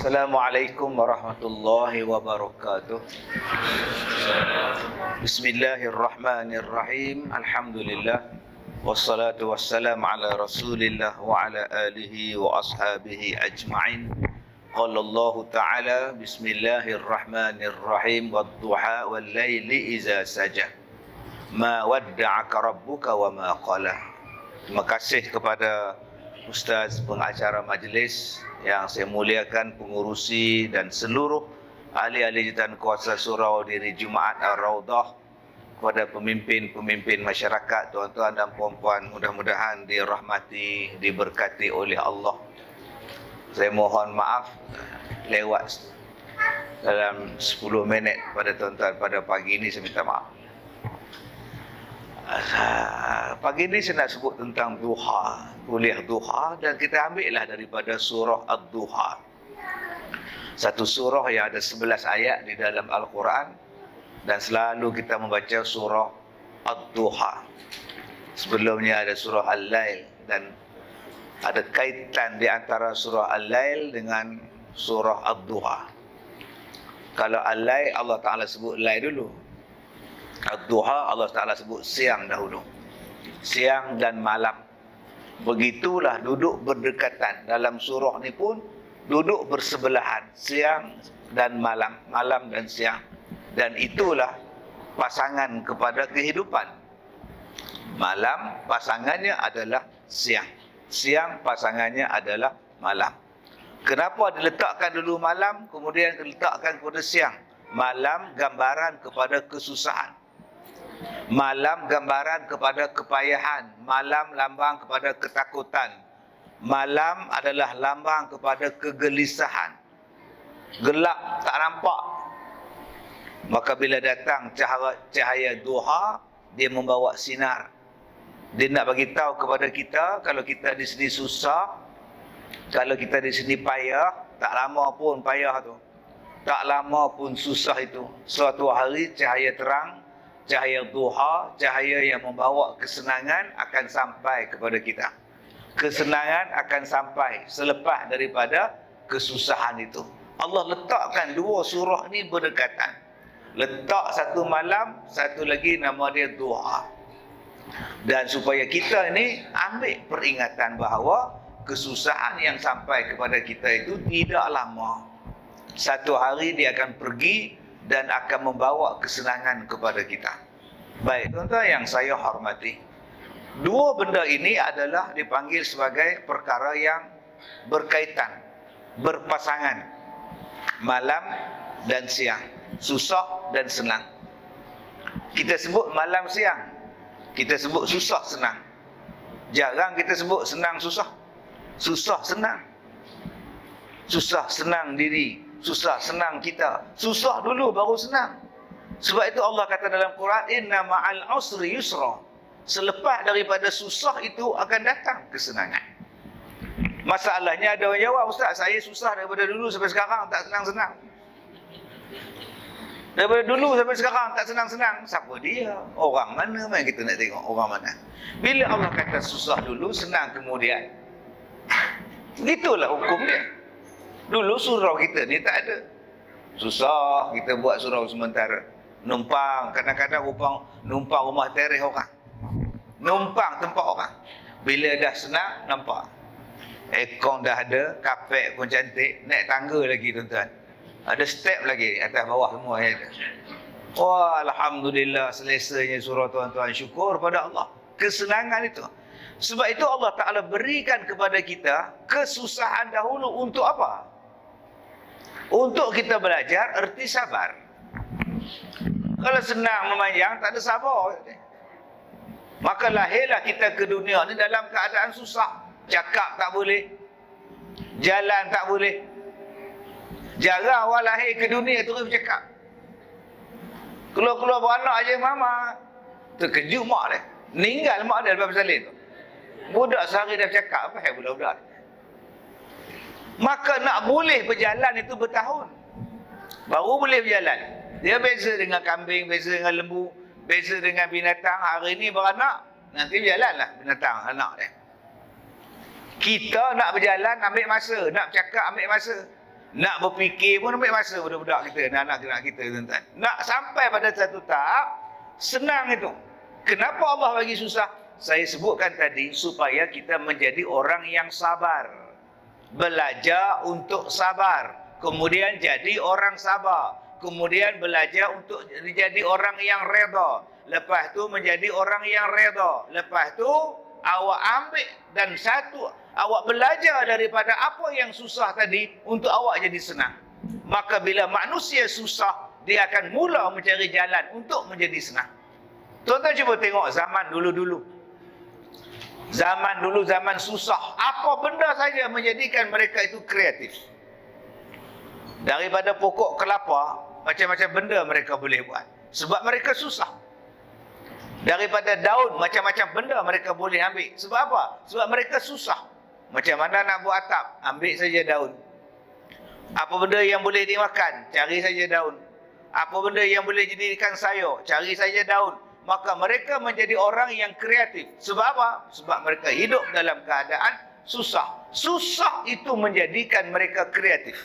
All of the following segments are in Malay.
Assalamualaikum warahmatullahi wabarakatuh. Bismillahirrahmanirrahim. Alhamdulillah. Wassalatu wassalamu ala rasulillah wa ala alihi wa ashabihi ajma'in. Qala Allah Ta'ala, Bismillahirrahmanirrahim. Wadduha wal layli iza saja. Ma wadda'aka rabbuka wa ma qala. Terima kasih kepada Ustaz pengacara majlis yang saya muliakan, pengurusi dan seluruh ahli-ahli dan kuasa surau diri Jumaat Ar-Raudah, kepada pemimpin-pemimpin masyarakat, tuan-tuan dan puan-puan, mudah-mudahan dirahmati, diberkati oleh Allah. Saya mohon maaf lewat dalam 10 minit pada tuan-tuan pada pagi ini, saya minta maaf. Pagi ini saya nak sebut tentang duha, kuliah duha, dan kita ambillah daripada surah Ad-Duha. Satu surah yang ada 11 ayat di dalam Al-Quran, dan selalu kita membaca surah Ad-Duha. Sebelumnya ada surah Al-Lail, dan ada kaitan di antara surah Al-Lail dengan surah Ad-Duha. Kalau Al-Lail, Allah Ta'ala sebut Lail dulu. Ad-Duha, Allah Ta'ala sebut siang dahulu. Siang dan malam. Begitulah duduk berdekatan. Dalam surah ni pun duduk bersebelahan. Siang dan malam. Malam dan siang. Dan itulah pasangan kepada kehidupan. Malam pasangannya adalah siang. Siang pasangannya adalah malam. Kenapa diletakkan dulu malam, kemudian diletakkan kepada siang? Malam gambaran kepada kesusahan. Malam gambaran kepada kepayahan. Malam lambang kepada ketakutan. Malam adalah lambang kepada kegelisahan. Gelap, tak nampak. Maka bila datang cahaya duha, dia membawa sinar. Dia nak bagi tahu kepada kita, kalau kita di sini susah, kalau kita di sini payah, tak lama pun payah tu, tak lama pun susah itu. Suatu hari cahaya terang, cahaya duha, cahaya yang membawa kesenangan akan sampai kepada kita. Kesenangan akan sampai selepas daripada kesusahan itu. Allah letakkan dua surah ni berdekatan. Letak satu malam, satu lagi nama dia duha. Dan supaya kita ni ambil peringatan bahawa kesusahan yang sampai kepada kita itu tidak lama. Satu hari dia akan pergi dan akan membawa kesenangan kepada kita. Baik, tuan-tuan yang saya hormati, dua benda ini adalah dipanggil sebagai perkara yang berkaitan, berpasangan. Malam dan siang, susah dan senang. Kita sebut malam siang, kita sebut susah senang. Jarang kita sebut senang susah. Susah senang. Susah senang diri, susah senang kita. Susah dulu baru senang. Sebab itu Allah kata dalam Quran, inna ma'al usri yusra. Selepas daripada susah itu akan datang kesenangan. Masalahnya ada orang jawab, Ustaz, saya susah daripada dulu sampai sekarang tak senang-senang. Daripada dulu sampai sekarang tak senang-senang. Siapa dia? Orang mana? Main kita nak tengok orang mana. Bila Allah kata susah dulu, senang kemudian, itulah hukum dia. Dulu surau kita ni tak ada. Susah, kita buat surau sementara. Numpang, kadang-kadang numpang rumah teres orang. Numpang tempat orang. Bila dah senang, nampak aircon dah ada, kapek pun cantik, naik tangga lagi tuan-tuan. Ada step lagi, atas bawah semua ada. Wah, Alhamdulillah, selesainya surau tuan-tuan. Syukur pada Allah. Kesenangan itu. Sebab itu Allah Ta'ala berikan kepada kita kesusahan dahulu untuk apa? Untuk kita belajar erti sabar. Kalau senang memanjang, tak ada sabar. Maka lahirlah kita ke dunia ni dalam keadaan susah. Cakap tak boleh, jalan tak boleh. Jarang orang lahir ke dunia terus bercakap. Keluar-keluar beranak aja mama, terkejut mak dia. Meninggal mak dia lepas bersalin tu. Budak sehari dah bercakap, apa yang budak-budak. Maka nak boleh berjalan itu bertahun, baru boleh berjalan. Dia beza dengan kambing, beza dengan lembu, beza dengan binatang. Hari ni beranak, nanti berjalanlah binatang anak dia. Kita nak berjalan ambil masa, nak bercakap ambil masa. Nak berfikir pun ambil masa budak-budak kita, anak-anak kita, tuan-tuan. Nak sampai pada satu tahap, senang itu. Kenapa Allah bagi susah? Saya sebutkan tadi, supaya kita menjadi orang yang sabar. Belajar untuk sabar. Kemudian jadi orang sabar. Kemudian belajar untuk menjadi orang yang reda. Lepas tu menjadi orang yang reda. Lepas tu awak ambil dan awak belajar daripada apa yang susah tadi untuk awak jadi senang. Maka bila manusia susah, dia akan mula mencari jalan untuk menjadi senang. Tuan-tuan cuba tengok zaman dulu-dulu. Zaman dulu, zaman susah. Apa benda saja menjadikan mereka itu kreatif. Daripada pokok kelapa, macam-macam benda mereka boleh buat. Sebab mereka susah. Daripada daun, macam-macam benda mereka boleh ambil. Sebab apa? Sebab mereka susah. Macam mana nak buat atap? Ambil saja daun. Apa benda yang boleh dimakan? Cari saja daun. Apa benda yang boleh dijadikan sayur? Cari saja daun. Maka mereka menjadi orang yang kreatif. Sebab apa? Sebab mereka hidup dalam keadaan susah. Susah itu menjadikan mereka kreatif.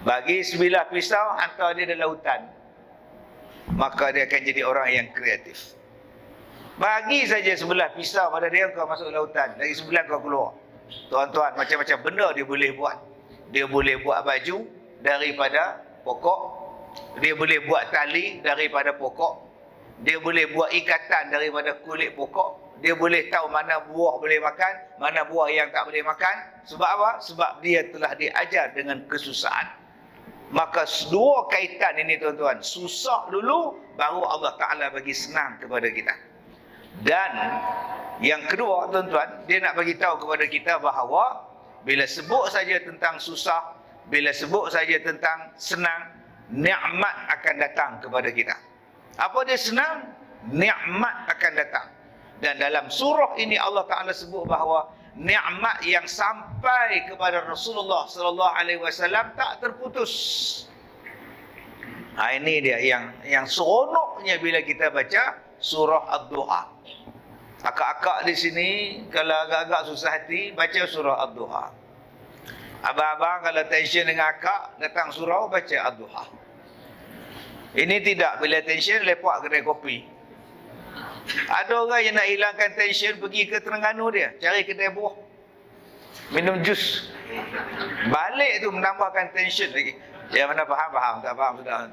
Bagi sebilah pisau, hantar dia dalam hutan, maka dia akan jadi orang yang kreatif. Bagi saja sebelah pisau pada dia, kau masuk dalam hutan. Dari sebelah kau keluar. Tuan-tuan, macam-macam benda dia boleh buat. Dia boleh buat baju daripada pokok. Dia boleh buat tali daripada pokok. Dia boleh buat ikatan daripada kulit pokok. Dia boleh tahu mana buah boleh makan, mana buah yang tak boleh makan. Sebab apa? Sebab dia telah diajar dengan kesusahan. Maka dua kaitan ini tuan-tuan. Susah dulu, baru Allah Ta'ala bagi senang kepada kita. Dan yang kedua tuan-tuan, dia nak bagi tahu kepada kita bahawa bila sebut saja tentang susah, bila sebut saja tentang senang, nikmat akan datang kepada kita. Apa dia senang? Nikmat akan datang. Dan dalam surah ini Allah Ta'ala sebut bahawa nikmat yang sampai kepada Rasulullah sallallahu alaihi wasallam tak terputus. Ini dia yang seronoknya bila kita baca surah Ad-Duha. Akak-akak di sini kalau agak-agak susah hati, baca surah Ad-Duha. Abang-abang kalau tension dengan akak, datang surau baca Ad-Duha. Ini tidak, bila tension lepak kedai kopi. Ada orang yang nak hilangkan tension, pergi ke Terengganu dia, cari kedai buah, minum jus. Balik tu menambahkan tension lagi. Yang mana faham, tak faham sudah.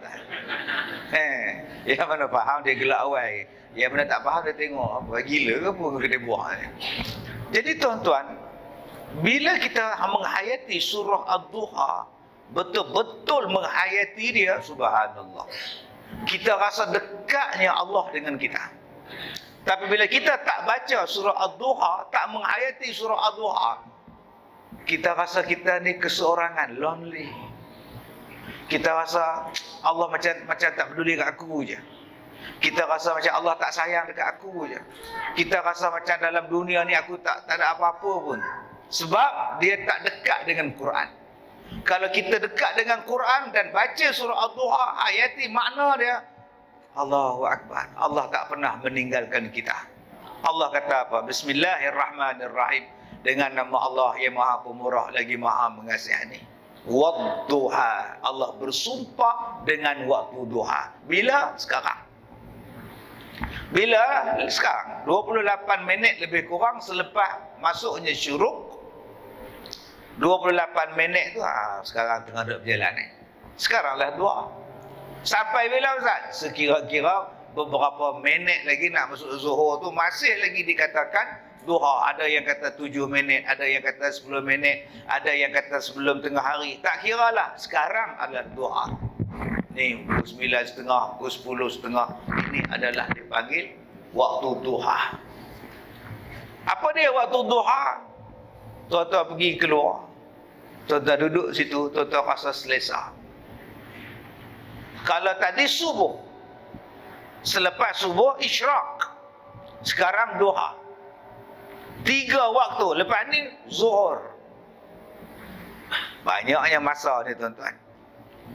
Yang mana faham dia gelak awal. Yang mana tak faham dia tengok apa gila ke apa kedai buah ni. Jadi tuan-tuan, bila kita menghayati surah Ad-Duha, betul-betul menghayati dia, subhanallah, kita rasa dekatnya Allah dengan kita. Tapi bila kita tak baca surah Ad-Duha, tak menghayati surah Ad-Duha, kita rasa kita ni keseorangan, lonely. Kita rasa Allah macam tak peduli kat aku je. Kita rasa macam Allah tak sayang dekat aku je. Kita rasa macam dalam dunia ni aku tak ada apa-apa pun. Sebab dia tak dekat dengan Quran. Kalau kita dekat dengan Quran dan baca surah Ad-Duha, hayati makna dia, Allahu Akbar, Allah tak pernah meninggalkan kita. Allah kata apa? Bismillahirrahmanirrahim. Dengan nama Allah yang Maha Pemurah lagi Maha Mengasihani. Wad-duha. Allah bersumpah dengan waktu duha. Bila? Sekarang. Bila? Sekarang. 28 minit lebih kurang selepas masuknya syuruk. 28 minit tu sekarang tengah duduk berjalan ni. Sekaranglah duha. Sampai bila Ustaz? Sekira-kira beberapa minit lagi nak masuk zuhur tu, masih lagi dikatakan duha. Ada yang kata 7 minit, ada yang kata 10 minit, ada yang kata sebelum tengah hari. Tak kira lah, sekarang adalah duha. Ni pukul 9.30, pukul 10.30. Ini adalah dipanggil waktu duha. Apa dia waktu duha? Tuan-tuan pergi keluar, tuan-tuan duduk situ, tuan-tuan rasa selesa. Kalau tadi subuh, selepas subuh isyraq, sekarang duha. 3 waktu, lepas ni zuhur. Banyaknya masa ni tuan-tuan.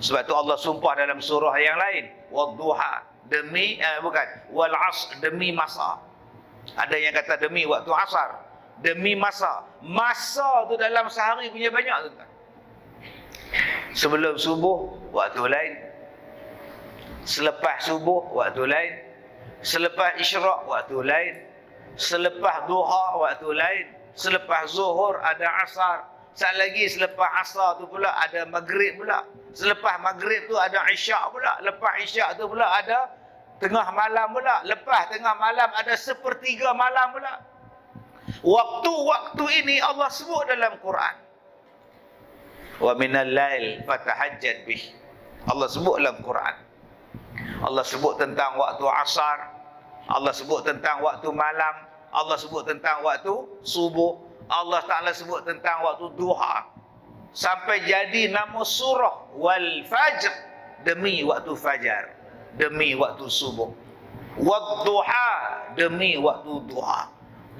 Sebab tu Allah sumpah dalam surah yang lain, wad-duha, demi wal asr, demi masa. Ada yang kata demi waktu asar, demi masa. Masa tu dalam sehari punya banyak tuan-tuan. Sebelum subuh, waktu lain. Selepas subuh, waktu lain. Selepas isyraq, waktu lain. Selepas duha, waktu lain. Selepas zuhur, ada asar. Saat lagi selepas asar tu pula ada maghrib pula. Selepas maghrib tu ada isyak pula. Lepas isyak tu pula ada tengah malam pula. Lepas tengah malam ada sepertiga malam pula. Waktu-waktu ini Allah sebut dalam Quran. Wa minal lail fatahajjad bih. Allah sebut dalam Quran. Allah sebut tentang waktu asar. Allah sebut tentang waktu malam. Allah sebut tentang waktu subuh. Allah Ta'ala sebut tentang waktu duha. Sampai jadi nama surah wal fajr, demi waktu fajar, demi waktu subuh. Wadduha, demi waktu duha.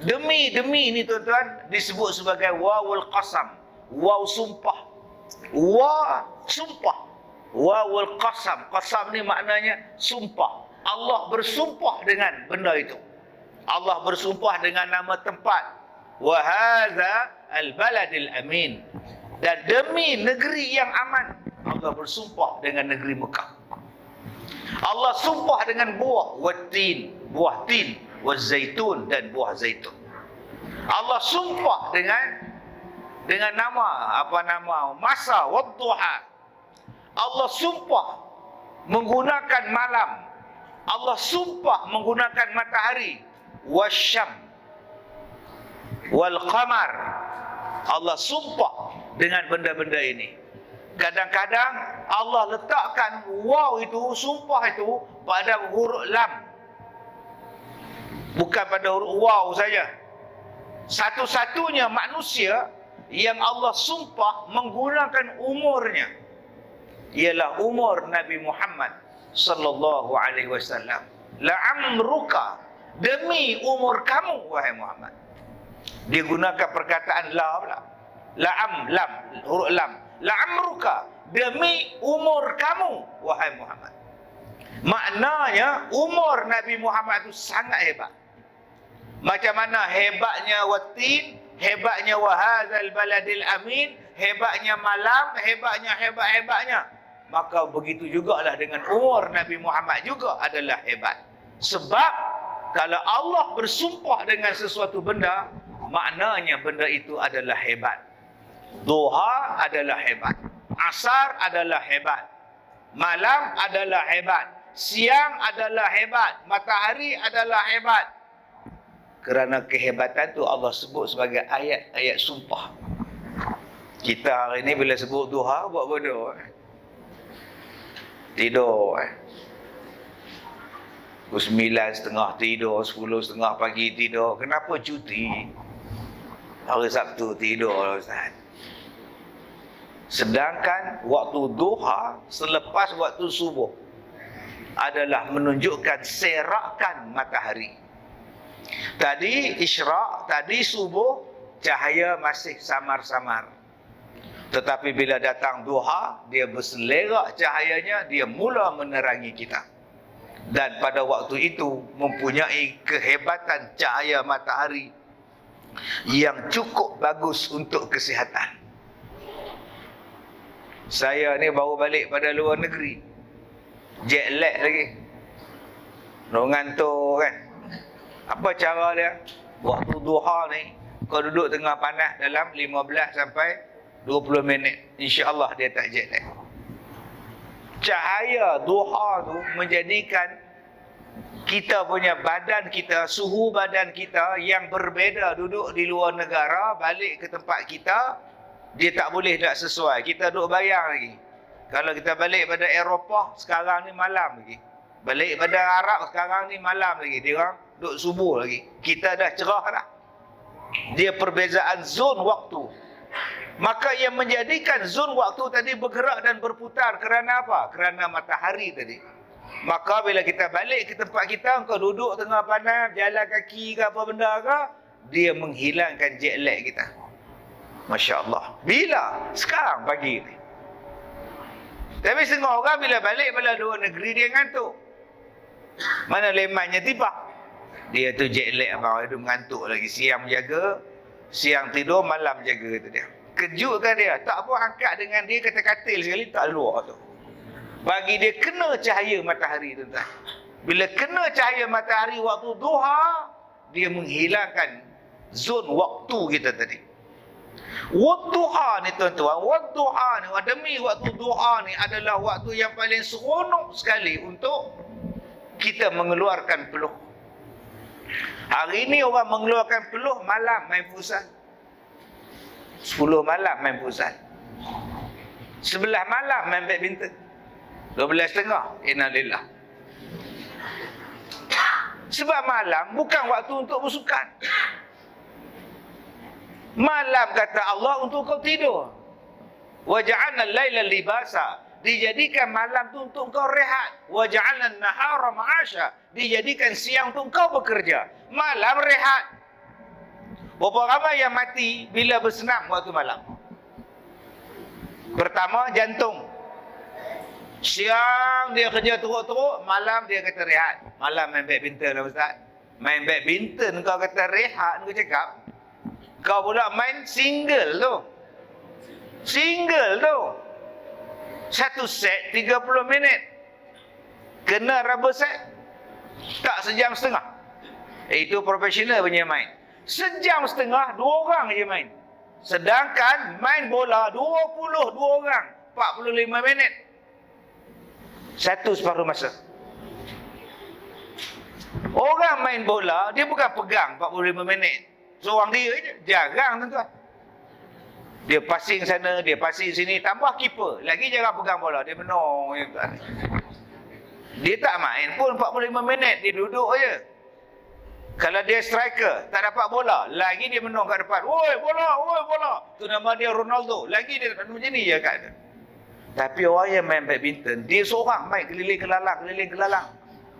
Demi ni tuan-tuan disebut sebagai wawul qasam. Waw sumpah. Wa sumpah. Wawul qasam. Qasam ni maknanya sumpah. Allah bersumpah dengan benda itu. Allah bersumpah dengan nama tempat. Wa hadza al-baladil amin. Dan demi negeri yang aman, Allah bersumpah dengan negeri Mekah. Allah sumpah dengan buah watin, buah tin, wazaitun, dan buah zaitun. Allah sumpah dengan nama masa wadduha. Allah sumpah menggunakan malam. Allah sumpah menggunakan matahari. Wasyam wal qamar. Allah sumpah dengan benda-benda ini. Kadang-kadang Allah letakkan waw itu, sumpah itu pada huruf lam, bukan pada huruf waw saja. Satu-satunya manusia yang Allah sumpah menggunakan umurnya ialah umur Nabi Muhammad sallallahu alaihi wasallam. La'amruka, demi umur kamu wahai Muhammad. Dia gunakan perkataan la pula. Lam, huruf lam. La'amruka, demi umur kamu wahai Muhammad. Maknanya umur Nabi Muhammad itu sangat hebat. Macam mana hebatnya watin, hebatnya wahadzal baladil amin, hebatnya malam, hebatnya. Maka begitu jugalah dengan umur Nabi Muhammad juga adalah hebat. Sebab kalau Allah bersumpah dengan sesuatu benda, maknanya benda itu adalah hebat. Duha adalah hebat. Asar adalah hebat. Malam adalah hebat. Siang adalah hebat. Matahari adalah hebat. Kerana kehebatan tu Allah sebut sebagai ayat-ayat sumpah. Kita hari ni bila sebut duha, buat bodoh. Tidur. Pukul 9.30 tidur, 10.30 pagi tidur. Kenapa cuti? Hari Sabtu tidur, Ustaz. Sedangkan waktu duha selepas waktu subuh adalah menunjukkan serakan matahari. Tadi isyraq, tadi subuh, cahaya masih samar-samar. Tetapi bila datang duha, dia berselerak cahayanya, dia mula menerangi kita. Dan pada waktu itu mempunyai kehebatan cahaya matahari yang cukup bagus untuk kesihatan. Saya ni baru balik pada luar negeri, jet lag lagi, ngantuk kan. Apa cara dia? Waktu duha ni kau duduk tengah panas dalam 15 sampai 20 minit, insya-Allah dia tak jet lag. Cahaya duha tu menjadikan kita punya badan kita, suhu badan kita yang berbeza duduk di luar negara, balik ke tempat kita, dia tak boleh nak sesuai. Kita duduk bayang lagi. Kalau kita balik pada Eropah, sekarang ni malam lagi. Balik pada Arab, sekarang ni malam lagi. Dia orang duduk subuh lagi. Kita dah cerah dah. Dia perbezaan zon waktu. Maka yang menjadikan zon waktu tadi bergerak dan berputar kerana apa? Kerana matahari tadi. Maka bila kita balik ke tempat kita, kau duduk tengah panas, jalan kaki ke apa benda ke, dia menghilangkan jet lag kita. Masya Allah. Bila? Sekarang pagi ni. Tapi setengah orang bila balik pada luar negeri, dia ngantuk. Mana lemannya tiba. Dia tu jet lag, abang, dia mengantuk lagi. Siang jaga, siang tidur, malam jaga tu dia. Kejutkan dia. Tak apa angkat dengan dia kata katil sekali, tak luar tu. Bagi dia kena cahaya matahari, tuan-tuan. Bila kena cahaya matahari waktu duha, dia menghilangkan zon waktu kita tadi. Wadduha ni tuan-tuan, wadduha ni, demi waktu duha ni adalah waktu yang paling seronok sekali untuk kita mengeluarkan peluh. Hari ni orang mengeluarkan peluh malam main futsal. 10 malam main futsal. 11 malam main badminton. 12.30 innalillah. Sebab malam bukan waktu untuk bersukan. Malam kata Allah untuk kau tidur. Wa ja'alna al-laila libasa. Dijadikan malam tu untuk kau rehat. Wa ja'alna an-nahara ma'asha. Dijadikan siang untuk kau bekerja. Malam rehat. Berapa ramai yang mati bila bersenam waktu malam? Pertama, jantung. Siang dia kerja teruk-teruk, malam dia kata rehat. Malam main badminton lah Ustaz. Main badminton kau kata rehat, kau cakap. Kau pula main single tu. Single tu. Satu set 30 minit. Kena rubber set. Tak sejam setengah. Itu profesional punya main. Sejam setengah, 2 orang je main. Sedangkan main bola 22 orang, 45 minit. Satu separuh masa. Orang main bola, dia bukan pegang 45 minit. Seorang dia je. Jarang tuan-tuan. Dia passing sana, dia passing sini. Tambah keeper. Lagi jarang pegang bola. Dia menung. Dia tak main pun 45 minit. Dia duduk je. Kalau dia striker, tak dapat bola. Lagi dia menung kat depan. Woi bola, woi bola. Tu nama dia Ronaldo. Lagi dia macam ni je kat dia. Tapi orang yang main badminton, dia seorang main keliling kelalang.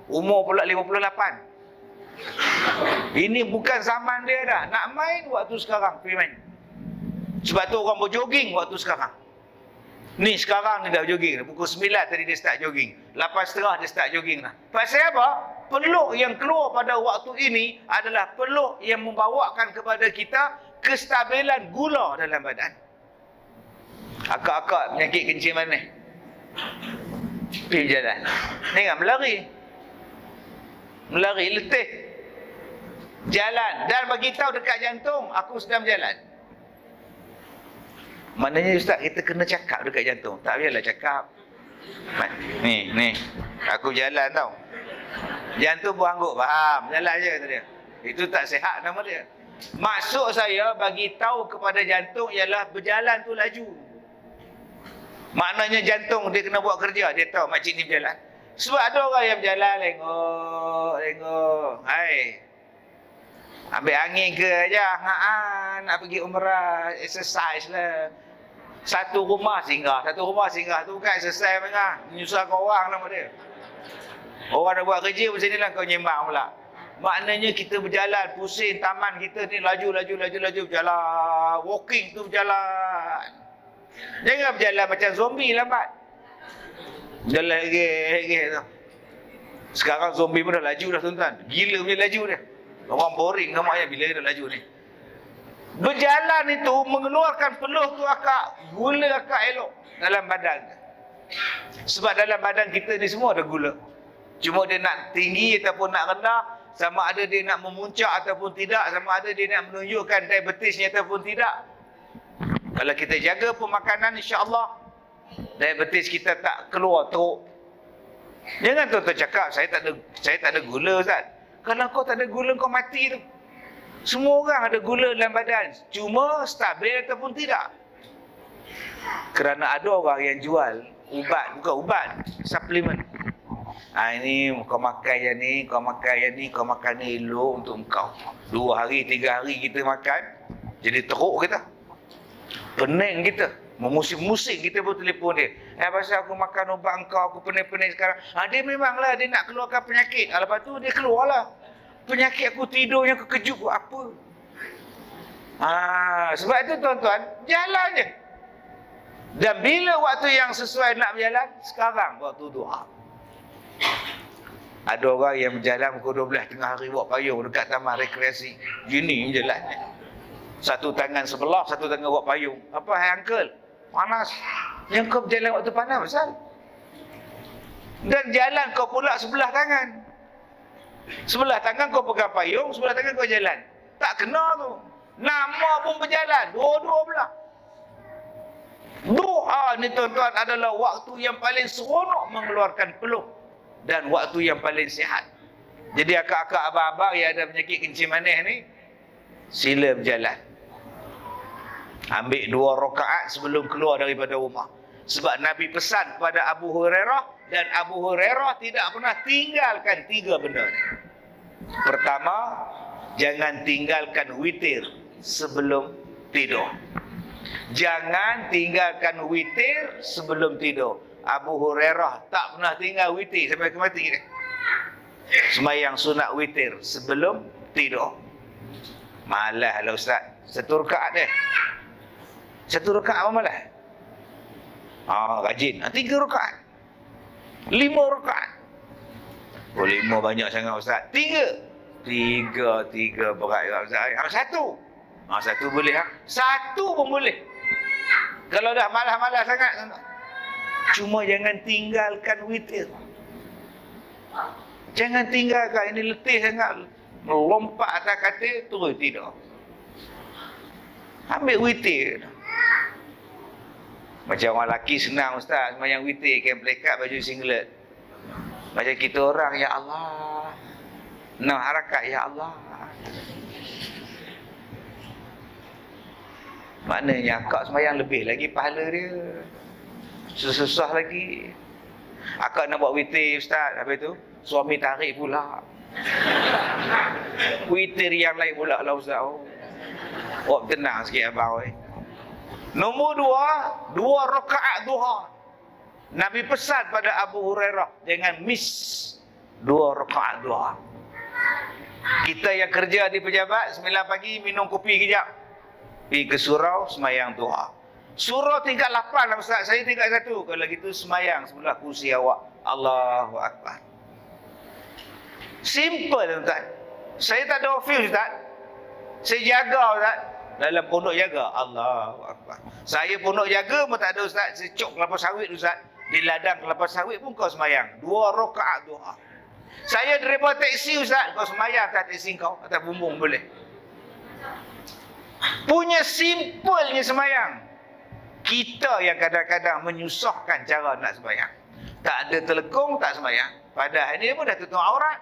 Umur pula 58. Ini bukan zaman dia dah. Nak main waktu sekarang, pergi main. Sebab tu orang berjoging waktu sekarang. Ni sekarang ni dah jogging. Pukul 9 tadi dia start jogging. 8.30 dia start jogging lah. Pasal apa? Peluh yang keluar pada waktu ini adalah peluh yang membawakan kepada kita kestabilan gula dalam badan. Akak-akak penyakit kencing manis, pergi jalan. Ni kan melari letih. Jalan dan bagi tahu dekat jantung, aku sedang berjalan. Maknanya Ustaz, kita kena cakap dekat jantung. Tak payahlah cakap. Ni, aku jalan tau. Jantung pun angguk, faham. Jalan je tu dia. Itu tak sihat nama dia. Maksud saya bagi tahu kepada jantung ialah berjalan tu laju. Maknanya jantung dia kena buat kerja. Dia tahu makcik ni berjalan. Sebab ada orang yang berjalan, tengok. Hai, ambil angin ke aja. Nak pergi umrah, exercise lah. Satu rumah singgah tu bukan exercise mereka. Menyusahkan orang nama dia. Orang dah buat kerja macam ni lah, kau nyembang pula. Maknanya kita berjalan, pusing taman kita ni, laju berjalan. Walking tu berjalan. Jangan berjalan macam zombie lambat. Jalan lagi tu. Sekarang zombie pun dah laju dah tuan-tuan. Gila punya laju dia. Orang boring kan maknya bila dia dah laju ni. Berjalan itu mengeluarkan peluh tu akak, gula akak elok dalam badan. Sebab dalam badan kita ni semua ada gula. Cuma dia nak tinggi ataupun nak rendah, sama ada dia nak memuncak ataupun tidak, sama ada dia nak menunjukkan diabetisnya ataupun tidak. Kalau kita jaga pemakanan, insya-Allah diabetes kita tak keluar teruk. Jangan tuan-tuan cakap saya tak ada gula Ustaz. Kalau kau tak ada gula kau mati tu. Semua orang ada gula dalam badan, cuma stabil ataupun tidak. Kerana ada orang yang jual ubat, bukan ubat, suplemen. Ini kau makan yang ni, kau makan yang ni, kau makan ni elok untuk kau. 2 hari, 3 hari kita makan, jadi teruk kita. Pening kita. Memusing-musing kita pun telefon dia. Pasal aku makan ubat engkau, aku pening-pening sekarang. Dia memanglah dia nak keluarkan penyakit. Lepas tu dia keluarlah. Penyakit aku tidurnya kekejut apa. Sebab itu tuan-tuan, jalan je. Dan bila waktu yang sesuai nak berjalan? Sekarang waktu duha. Ada orang yang berjalan pukul 12 tengah hari buat payung dekat taman rekreasi. Gini jalan. Satu tangan sebelah, satu tangan buat payung. Apa hai uncle? Panas. Yang kau berjalan waktu panas pasal? Dan jalan kau pula sebelah tangan. Sebelah tangan kau pegang payung, sebelah tangan kau jalan. Tak kena tu. Nama pun berjalan, dua-dua belah. Duha ni tuan-tuan adalah waktu yang paling seronok mengeluarkan peluh dan waktu yang paling sihat. Jadi akak-akak abang-abang yang ada penyakit kencing manis ni, sila berjalan. Ambil 2 rakaat sebelum keluar daripada rumah. Sebab Nabi pesan kepada Abu Hurairah, dan Abu Hurairah tidak pernah tinggalkan 3 benda ni. Pertama, jangan tinggalkan witir sebelum tidur. Jangan tinggalkan witir sebelum tidur. Abu Hurairah tak pernah tinggal witir sampai ke mati dia. Sembahyang sunat witir sebelum tidur. Malas lah ustaz. 1 rakaat dia. 1 rakaat apa malas? Rajin. 3 rakaat. 5 rakaat. Oh 5 banyak sangat ustaz. 3 berat juga ustaz. 1. 1 boleh ha? 1 pun boleh. Kalau dah malas-malas sangat. Cuma jangan tinggalkan witir. Jangan tinggalkan, ini letih sangat. Melompat atas katil, terus tidur. Ambil witir. Macam orang lelaki senang ustaz, sembahyang witir, kain pelekat, baju singlet. Macam kita orang, ya Allah. 6 harakat, ya Allah. Maknanya akak sembahyang lebih lagi pahala dia. Susah lagi. Akak nak buat witir ustaz, habis tu suami tarik pula. Witir yang lain pula lah ustaz. Oh, tenang sikit abang. Nombor 2 rakaat duha. Nabi pesan pada Abu Hurairah, jangan miss 2 rakaat duha. Kita yang kerja di pejabat 9 pagi minum kopi kejap, pergi ke surau sembahyang duha. Surau tingkat 8 lah ustaz, saya tingkat 1. Kalau gitu sembahyang sebelah kursi awak. Allahu Akbar. Simple tuan. Saya tak ada office ustaz. Saya jaga ustaz. Dalam pondok jaga. Allahu Akbar. Saya pondok jaga pun tak ada ustaz. Saya cok kelapa sawit ustaz. Di ladang kelapa sawit pun kau sembahyang 2 rakaat duha. Saya driver taksi ustaz, kau sembahyang atas taksi kau, atas bumbung boleh. Punya simpelnya sembahyang. Kita yang kadang-kadang menyusahkan cara nak sembahyang. Tak ada telekung, tak sembahyang. Padahal ini pun dah tutup aurat.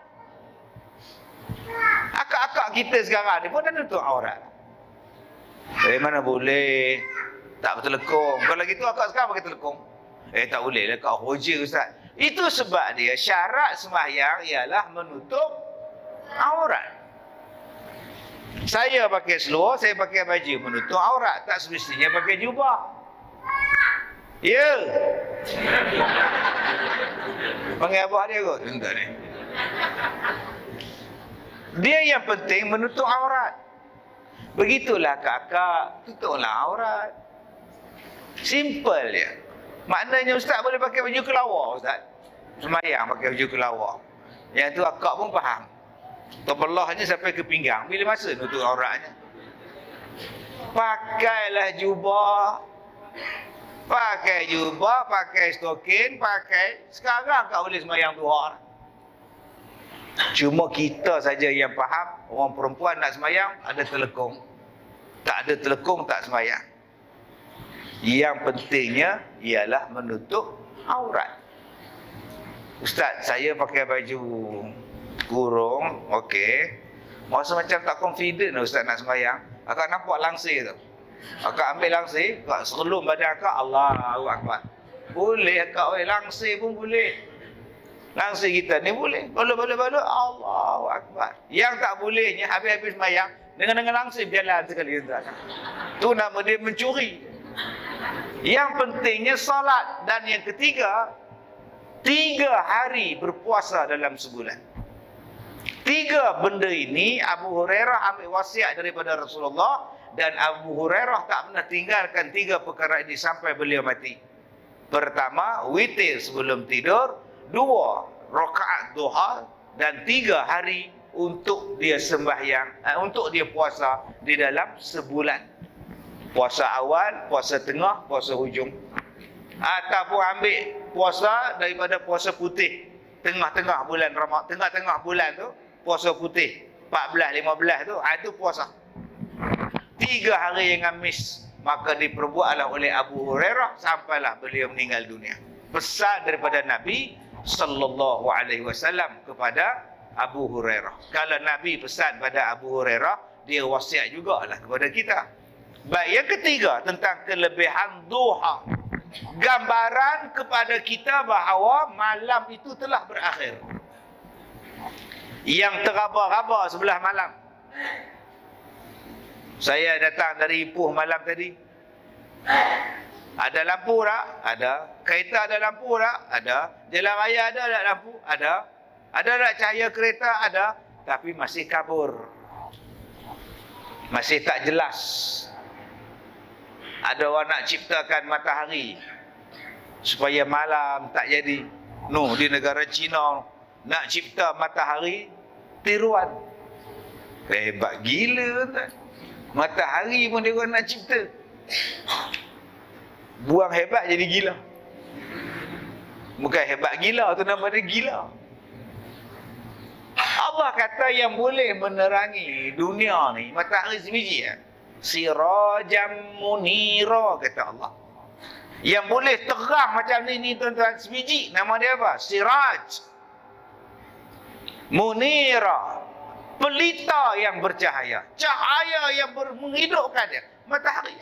Akak-akak kita sekarang ni pun dah tutup aurat. Dari mana boleh tak bertelekung? Kalau gitu akak sekarang pakai telekung. Tak boleh lah kau hoja ustaz. Itu sebab dia syarat sembahyang ialah menutup aurat. Saya pakai seluar, saya pakai baju menutup aurat. Tak semestinya pakai jubah. Ya. Panggil abah dia kot. Entah ni. Dia yang penting menutup aurat. Begitulah kakak, tutuplah aurat. Simple dia. Maknanya ustaz boleh pakai baju kelawar ustaz. Sembahyang pakai baju kelawar. Yang tu akak pun faham. Topelahnya sampai ke pinggang. Bila masa nutup auratnya? Pakailah jubah. Pakai jubah, pakai stokin, pakai. Sekarang kau boleh sembahyang duha. Cuma kita saja yang faham. Orang perempuan nak sembahyang ada telekung. Tak ada telekung tak sembahyang. Yang pentingnya ialah menutup aurat. Ustaz, saya pakai baju kurung, okey. Masa macam tak confident ustaz nak sembahyang. Akak nampak langsir tu. Akak ambil langsir, akak serlum badan akak, Allahu Akbar. Boleh akak, langsir pun boleh. Langsir kita ni boleh. Boleh, Allahu Akbar. Yang tak bolehnya habis-habis sembahyang dengan langsir berjalan sekali ustaz. Tu nama dia mencuri. Yang pentingnya salat. Dan yang ketiga, 3 hari berpuasa dalam sebulan. 3 benda ini Abu Hurairah ambil wasiat daripada Rasulullah. Dan Abu Hurairah tak pernah tinggalkan 3 perkara ini sampai beliau mati. Pertama, witir sebelum tidur. 2, rakaat duha. Dan 3 hari untuk dia sembahyang, untuk dia puasa di dalam sebulan. Puasa awal, puasa tengah, puasa hujung. Ataupun ambil puasa daripada puasa putih, tengah-tengah bulan Ramadan, tengah-tengah bulan tu puasa putih, 14, 15 tu, itu puasa. 3 hari yang ngamis, maka diperbuatlah oleh Abu Hurairah sampailah beliau meninggal dunia. Pesan daripada Nabi sallallahu alaihi wasallam kepada Abu Hurairah. Kalau Nabi pesan pada Abu Hurairah, dia wasiat jugalah kepada kita. Baik, yang ketiga tentang kelebihan duha. Gambaran kepada kita bahawa malam itu telah berakhir. Yang teraba-raba sebelah malam. Saya datang dari Ipoh malam tadi. Ada lampu tak? Ada. Kereta ada lampu tak? Ada. Jalan raya ada tak lampu? Ada. Ada tak cahaya kereta? Ada. Tapi masih kabur. Masih tak jelas. Ada orang nak ciptakan matahari supaya malam tak jadi. No, di negara China nak cipta matahari tiruan. Hebat gila tak? Matahari pun dia orang nak cipta. Buang hebat jadi gila. Bukan hebat gila, tu nama dia gila. Allah kata yang boleh menerangi dunia ni matahari sebiji ya. Sirajam munira, kata Allah. Yang boleh terang macam ni tuan-tuan, sebiji. Nama dia apa? Siraj. Munira. Pelita yang bercahaya. Cahaya yang menghidupkan dia. Matahari.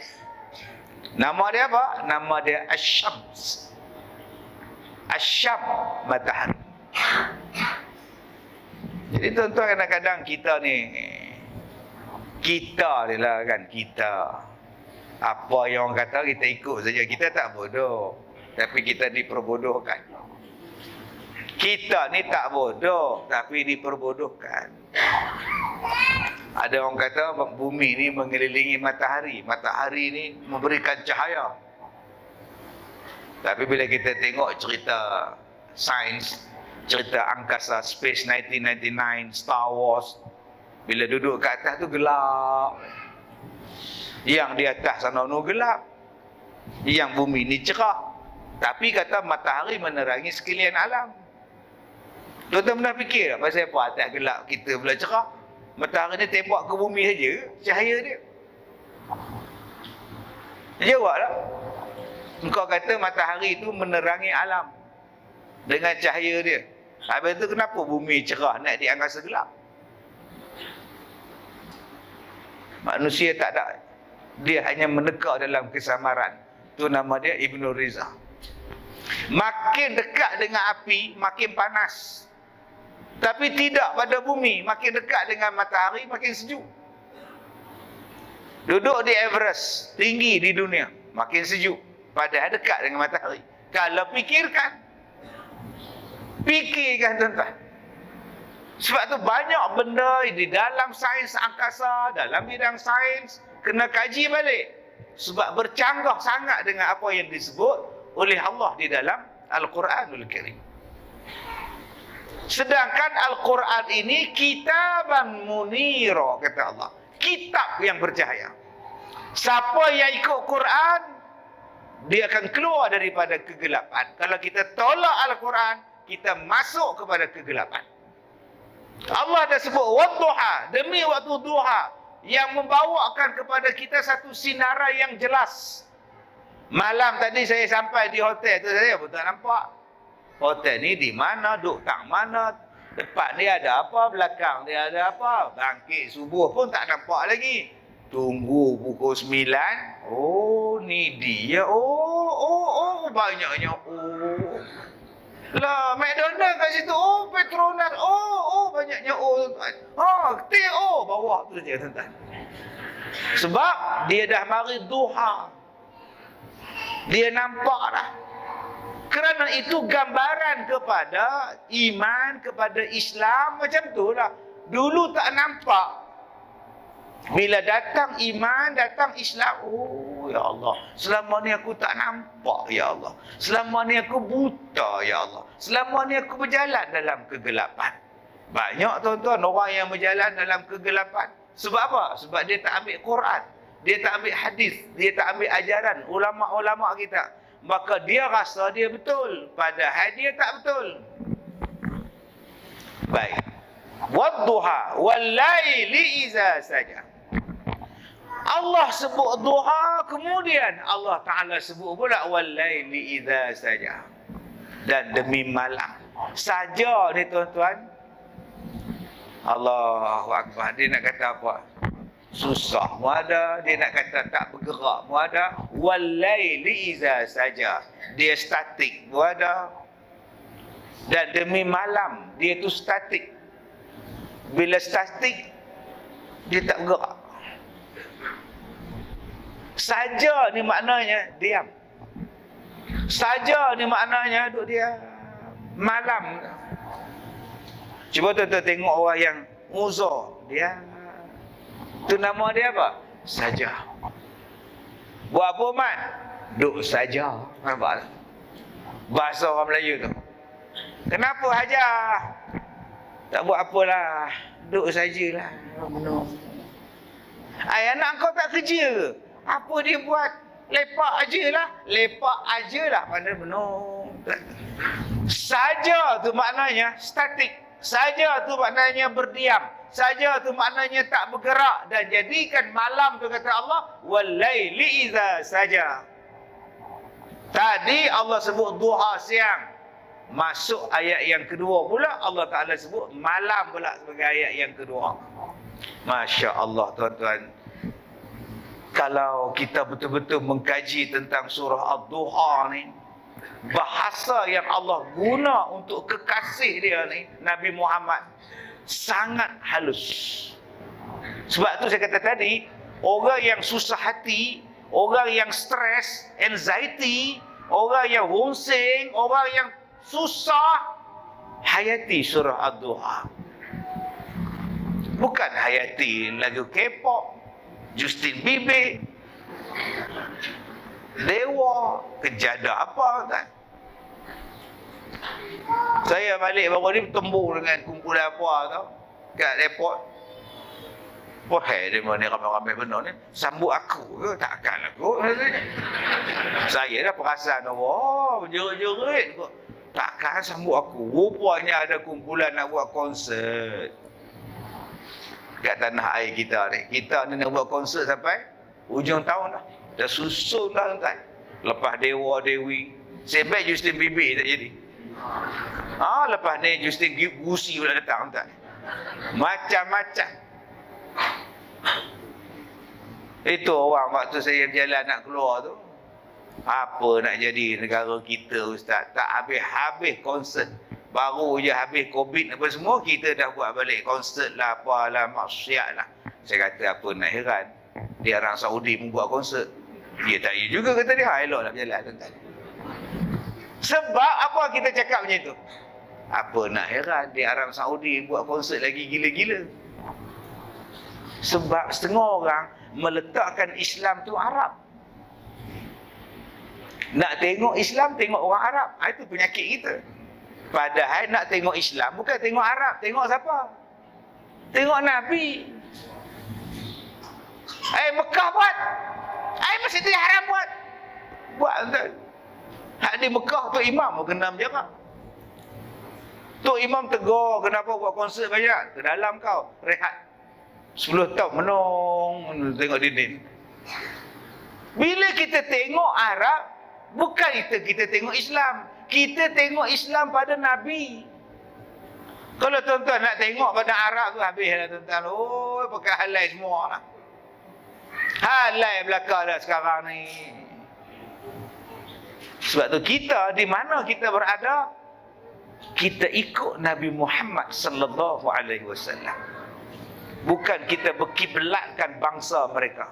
Nama dia apa? Nama dia Asy-Syams. Asy-Syam, matahari. Jadi tuan-tuan, kadang-kadang kita ni lah kan, kita apa yang orang kata kita ikut saja. Kita tak bodoh, tapi kita diperbodohkan. Kita ni tak bodoh, tapi diperbodohkan. Ada orang kata bumi ni mengelilingi matahari, matahari ni memberikan cahaya. Tapi bila kita tengok cerita sains, cerita angkasa, Space 1999, Star Wars, bila duduk kat atas tu gelap. Yang di atas sana tu gelap. Yang bumi ni cerah. Tapi kata matahari menerangi sekalian alam. Tuan-tuan pernah fikir tak pasal apa atas gelap kita pula cerah? Matahari ni tembak ke bumi saja cahaya dia. Jawablah. Engkau kata matahari itu menerangi alam dengan cahaya dia. Habis tu kenapa bumi cerah nak di angkasa gelap? Manusia tak ada. Dia hanya meneka dalam kesamaran. Itu nama dia Ibn Riza. Makin dekat dengan api, makin panas. Tapi tidak pada bumi. Makin dekat dengan matahari, makin sejuk. Duduk di Everest, tinggi di dunia, makin sejuk. Padahal dekat dengan matahari. Kalau fikirkan tuan-tuan. Sebab tu banyak benda di dalam sains angkasa, dalam bidang sains, kena kaji balik. Sebab bercanggah sangat dengan apa yang disebut oleh Allah di dalam Al-Quranul Karim. Sedangkan Al-Quran ini kitaban munira, kata Allah. Kitab yang bercahaya. Siapa yang ikut Quran, dia akan keluar daripada kegelapan. Kalau kita tolak Al-Quran, kita masuk kepada kegelapan. Allah dah sebut wadduha, demi waktu duha, yang membawakan kepada kita satu sinaran yang jelas. Malam tadi saya sampai di hotel tu, saya pun tak nampak hotel ni di mana, duk tak mana, depan dia ada apa, belakang dia ada apa. Bangkit subuh pun tak nampak lagi. Tunggu pukul 9. Oh, ni dia. Oh, banyaknya. Oh. Lah, McDonald kat situ. Oh, Petronas. Oh, banyaknya. Oh, TO bawah tu je, tuan-tuan. Sebab dia dah mari duha. Dia nampak dah. Kerana itu gambaran kepada iman, kepada Islam, macam tu lah. Dulu tak nampak. Bila datang iman, datang Islam, oh ya Allah, selama ni aku tak nampak ya Allah. Selama ni aku buta ya Allah. Selama ni aku berjalan dalam kegelapan. Banyak tuan-tuan orang yang berjalan dalam kegelapan. Sebab apa? Sebab dia tak ambil Quran. Dia tak ambil hadis. Dia tak ambil ajaran ulama-ulama kita. Maka dia rasa dia betul. Padahal dia tak betul. Baik. Wadduha wal-laili iza saja. Allah sebut duha, kemudian Allah Ta'ala sebut pula wal-laili iza saja. Dan demi malam. Saja ni tuan-tuan. Allahu Akbar. Dia nak kata apa? Susah mu ada. Dia nak kata tak bergerak mu ada. Wal-laili iza saja. Dia statik mu ada. Dan demi malam, dia tu statik. Bila statik, dia tak bergerak. Saja ni maknanya diam. Saja ni maknanya duduk dia malam. Cuba tuan-tuan tengok orang yang uzur. Dia tu nama dia apa? Saja. Buat apa mat? Duduk saja. Nampak? Bahasa orang Melayu tu. Kenapa haja? Tak buat apalah. Duduk sajalah. Ay, anak kau tak kerja ke? Apa dia buat? Lepak ajalah. Lepak ajalah. Pandai benar. Saja tu maknanya statik. Saja tu maknanya berdiam. Saja tu maknanya tak bergerak. Dan jadikan malam tu kata Allah, wal-laili iza saja. Tadi Allah sebut duha siang. Masuk ayat yang kedua pula Allah Ta'ala sebut malam pula sebagai ayat yang kedua. Masya Allah tuan-tuan. Kalau kita betul-betul mengkaji tentang surah Ad-Duha ni, bahasa yang Allah guna untuk kekasih dia ni, Nabi Muhammad, sangat halus. Sebab tu saya kata tadi, orang yang susah hati, orang yang stres, anxiety, orang yang rungsing, orang yang susah, hayati surah Ad-Duha. Bukan hayati lagu K-pop, Justin Bieber, Dewa, kejada apa kan. Saya balik baru ni bertemu dengan kumpulan apa tau kat airport. Wah, dia mana ramai-ramai benar ni. Sambut aku ke? Takkan aku. Saya dah perasan, wah, menjerit-jerit kot. Takkan sambut aku. Rupanya ada kumpulan nak buat konsert kat tanah air kita ni. Kita ni nak buat konsert sampai hujung tahun dah. Dah susun dah tuan. Lepas Dewa Dewi, sebab Justin Bieber tak jadi. Lepas ni Justin Gusi pula datang tuan. Macam-macam. Itu orang waktu saya berjalan nak keluar tu. Apa nak jadi negara kita ustaz? Tak habis-habis konsert. Baru je habis Covid apa semua, kita dah buat balik konsert lah, apalah, maksiat lah. Saya kata apa nak heran. Dia orang Saudi pun buat konsert. Dia tak ya juga kata dia. Eloklah berjalan tuan-tuan. Sebab apa kita cakap macam tu? Apa nak heran, dia orang Saudi buat konsert lagi gila-gila. Sebab setengah orang meletakkan Islam tu Arab. Nak tengok Islam, tengok orang Arab. Itu penyakit kita. Padahal nak tengok Islam bukan tengok Arab. Tengok siapa? Tengok Nabi. Mekah buat. Masjidil Haram buat. Buat tuan. Hak di Mekah tu imam kena menjaga. Tu imam tegur, kenapa buat konsert banyak? Ke dalam kau rehat 10 tahun menung tengok dinding. Bila kita tengok Arab, bukan kita tengok Islam. Kita tengok Islam pada Nabi. Kalau tuan-tuan nak tengok pada Arab tu, habislah tuan-tuan. Oh, pakai halai semua lah. Halai belakang dah sekarang ni. Sebab tu kita, di mana kita berada, kita ikut Nabi Muhammad sallallahu alaihi wasallam. Bukan kita berkiblatkan bangsa mereka.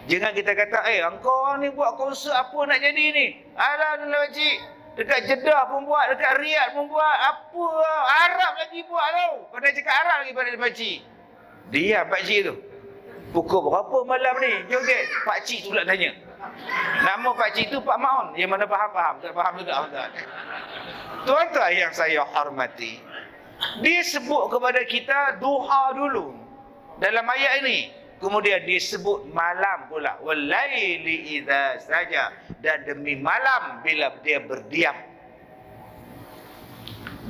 Jangan kita kata, engkau ni buat konsert apa nak jadi ni? Alah pakcik, dekat Jeddah pun buat, dekat Riyadh pun buat. Apa Arab lagi buat tau. Pandai cakap Arab lagi pada pakcik. Dia pakcik tu. Pukul berapa malam ni? Joget. Pakcik tu pula tanya. Nama pakcik tu Pak Maun. Yang mana faham-faham. Tak faham juga. Tuan-tuan yang saya hormati, Dia sebut kepada kita duha dulu dalam ayat ini. Kemudian disebut malam pula. Walaili idza saja, dan demi malam bila dia berdiam.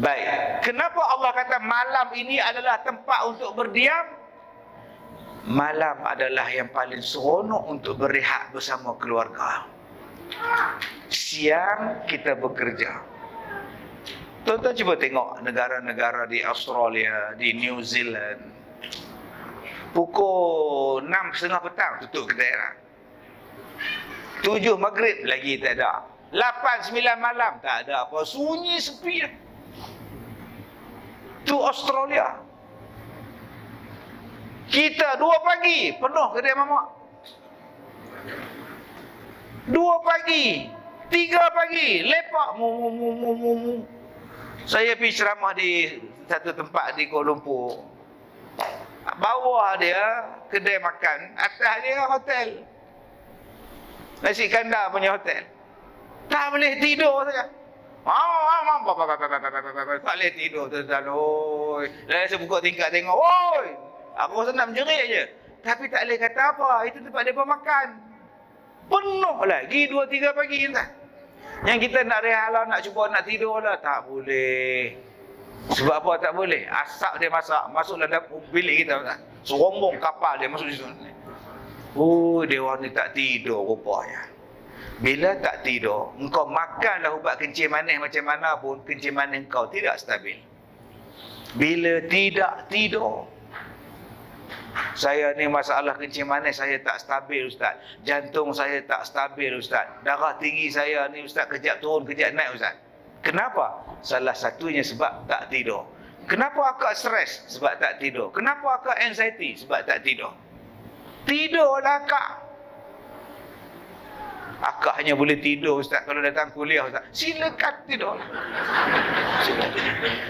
Baik. Kenapa Allah kata malam ini adalah tempat untuk berdiam? Malam adalah yang paling seronok untuk berehat bersama keluarga. Siang kita bekerja. Tuan-tuan cuba tengok negara-negara di Australia, di New Zealand. Pukul 6.30 petang tutup kedai lah. 7 maghrib lagi tak ada. 8, 9 malam tak ada apa. Sunyi sepi. Itu Australia. Kita 2 pagi penuh kedai mamak. 2 pagi, 3 pagi lepak mu. Saya pergi ceramah di satu tempat di Kuala Lumpur. Bawah dia kedai makan, atas dia hotel. Nasi kandar punya hotel. Tak boleh tidur saja. Tak boleh tidur tuan-tuan. Lalu saya buka tingkap tengok. Oi, aku rasa nak menjerit je. Tapi tak boleh kata apa. Itu tempat mereka makan. Penuh lagi 2-3 pagi tuan. Yang kita nak rehat lah, nak cuba nak tidur lah. Tak boleh. Sebab apa tak boleh? Asap dia masak. Masuk dalam bilik kita tuan. Serombong kapal dia masuk di sana. Oh, dewan ni tak tidur rupanya. Bila tak tidur, engkau makanlah ubat kencing manis macam mana pun, kencing manis engkau tidak stabil. Bila tidak tidur, saya ni masalah kencing manis saya tak stabil ustaz. Jantung saya tak stabil ustaz. Darah tinggi saya ni ustaz kejap turun kejap naik ustaz. Kenapa? Salah satunya sebab tak tidur. Kenapa akak stres? Sebab tak tidur. Kenapa akak anxiety? Sebab tak tidur. Tidurlah akak. Akak hanya boleh tidur ustaz kalau datang kuliah ustaz. Silakan tidur.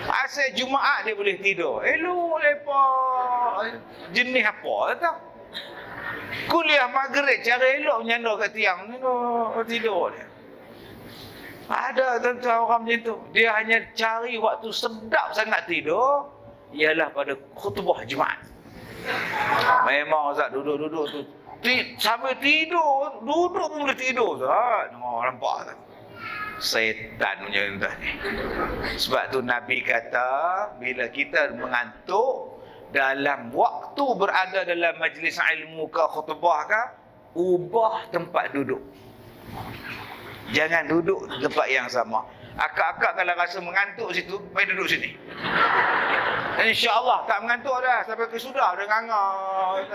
Asal Jumaat dia boleh tidur. Elok lepak. Jenis apa tak? Kuliah maghrib cara elok menyandar kat tiang ni tidur dia. Ada tuan-tuan orang macam tu. Dia hanya cari waktu sedap sangat tidur ialah pada khutbah Jumaat. Memang ustaz duduk-duduk tu sambil tidur, duduk pun boleh tidur ustaz. Nampak tak? Setan punya tuan ni. Sebab tu Nabi kata bila kita mengantuk dalam waktu berada dalam majlis ilmu ke khutbah ke, ubah tempat duduk. Jangan duduk di tempat yang sama. Akak-akak kalau rasa mengantuk situ, main duduk sini. InsyaAllah tak mengantuk dah sampai ke sudah dah ngangar.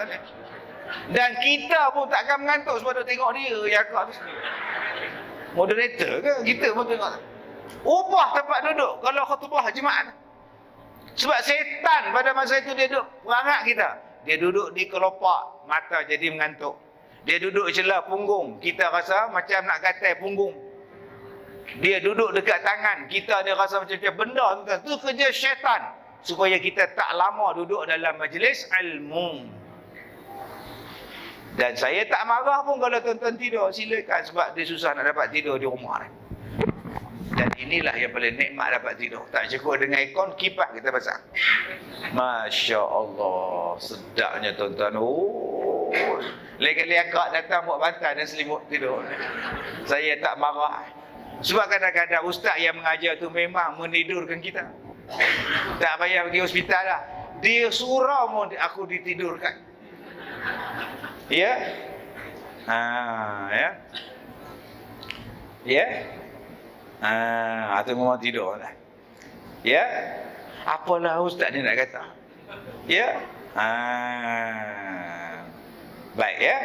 Dan kita pun takkan mengantuk sebab duk tengok dia yang akak tu sendiri. Moderator ke? Kita pun tengok. Ubah tempat duduk kalau khutbah Jumaat. Sebab setan pada masa itu dia duduk perangat kita. Dia duduk di kelopak, mata jadi mengantuk. Dia duduk celah punggung, kita rasa macam nak gatal punggung. Dia duduk dekat tangan, kita ni rasa macam benda tu. Itu kerja syaitan supaya kita tak lama duduk dalam majlis ilmu. Dan saya tak marah pun kalau tuan-tuan tidur. Silakan sebab dia susah nak dapat tidur di rumah. Dan inilah yang paling nikmat dapat tidur. Tak cukup dengan aircon, kipas kita pasang. Masya Allah, sedapnya tuan-tuan. Oh, lagi-lagi akak datang buat bantal dan selimut tidur. Saya tak marah. Sebab kadang-kadang ustaz yang mengajar tu memang menidurkan kita. Tak payah pergi hospital lah. Dia surau pun aku ditidurkan. Ya? Ya? Ya? Atau memang tidur lah. Ya? Apalah ustaz ni nak kata? Ya? Baik ya?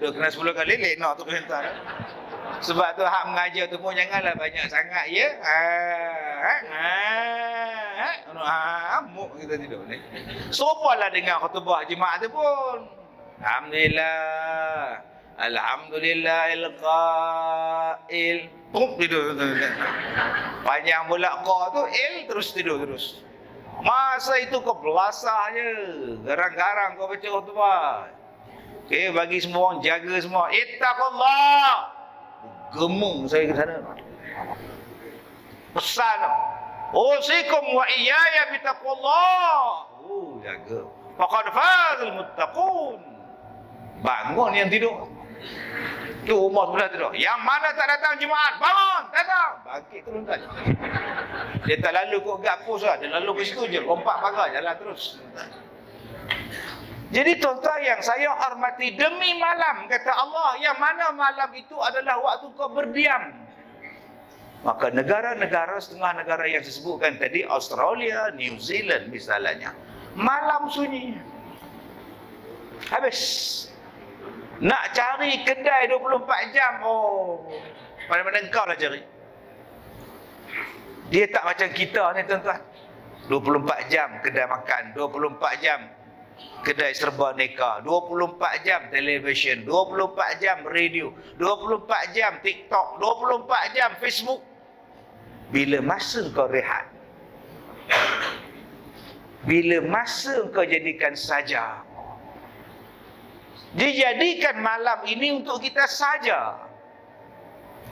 Dia kena 10 kali lena tu tuan. Sebab tu hak mengajar tu pun janganlah banyak sangat ya. Amuk kita tidur ni. Sopalah dengan khutbah Jumaat tu pun. Alhamdulillah. Alhamdulillahil qail. Pum tidur. Panjang pula qa tu il terus tidur terus. Masa itu kau belasah je. Garang-garang kau baca khutbah. Okey, bagi semua orang jaga semua. Ittaqullah. Gemung saya ke sana. Pesan. Usikum wa iyaya bitaqullah. Jaga. Faqad fazal muttaqun. Bangun yang tidur. Tu rumah sebelah tidur. Yang mana tak datang Jumaat? Bangun, datang. Bangkit turun kan. Dia tak lalu ke gapus lah. Dia lalu ke situ je. Lompat pagar, jalan terus. Jadi tuan-tuan yang saya hormati, demi malam, kata Allah, yang mana malam itu adalah waktu kau berdiam. Maka negara-negara, setengah negara yang saya sebutkan tadi, Australia, New Zealand misalnya, malam sunyi. Habis. Nak cari kedai 24 jam, oh, mana-mana engkau lah cari. Dia tak macam kita ni tuan-tuan. 24 jam kedai makan, 24 jam kedai serba neka, 24 jam televisyen, 24 jam radio, 24 jam TikTok, 24 jam Facebook. Bila masa kau rehat? Bila masa kau jadikan saja? Dijadikan malam ini untuk kita saja.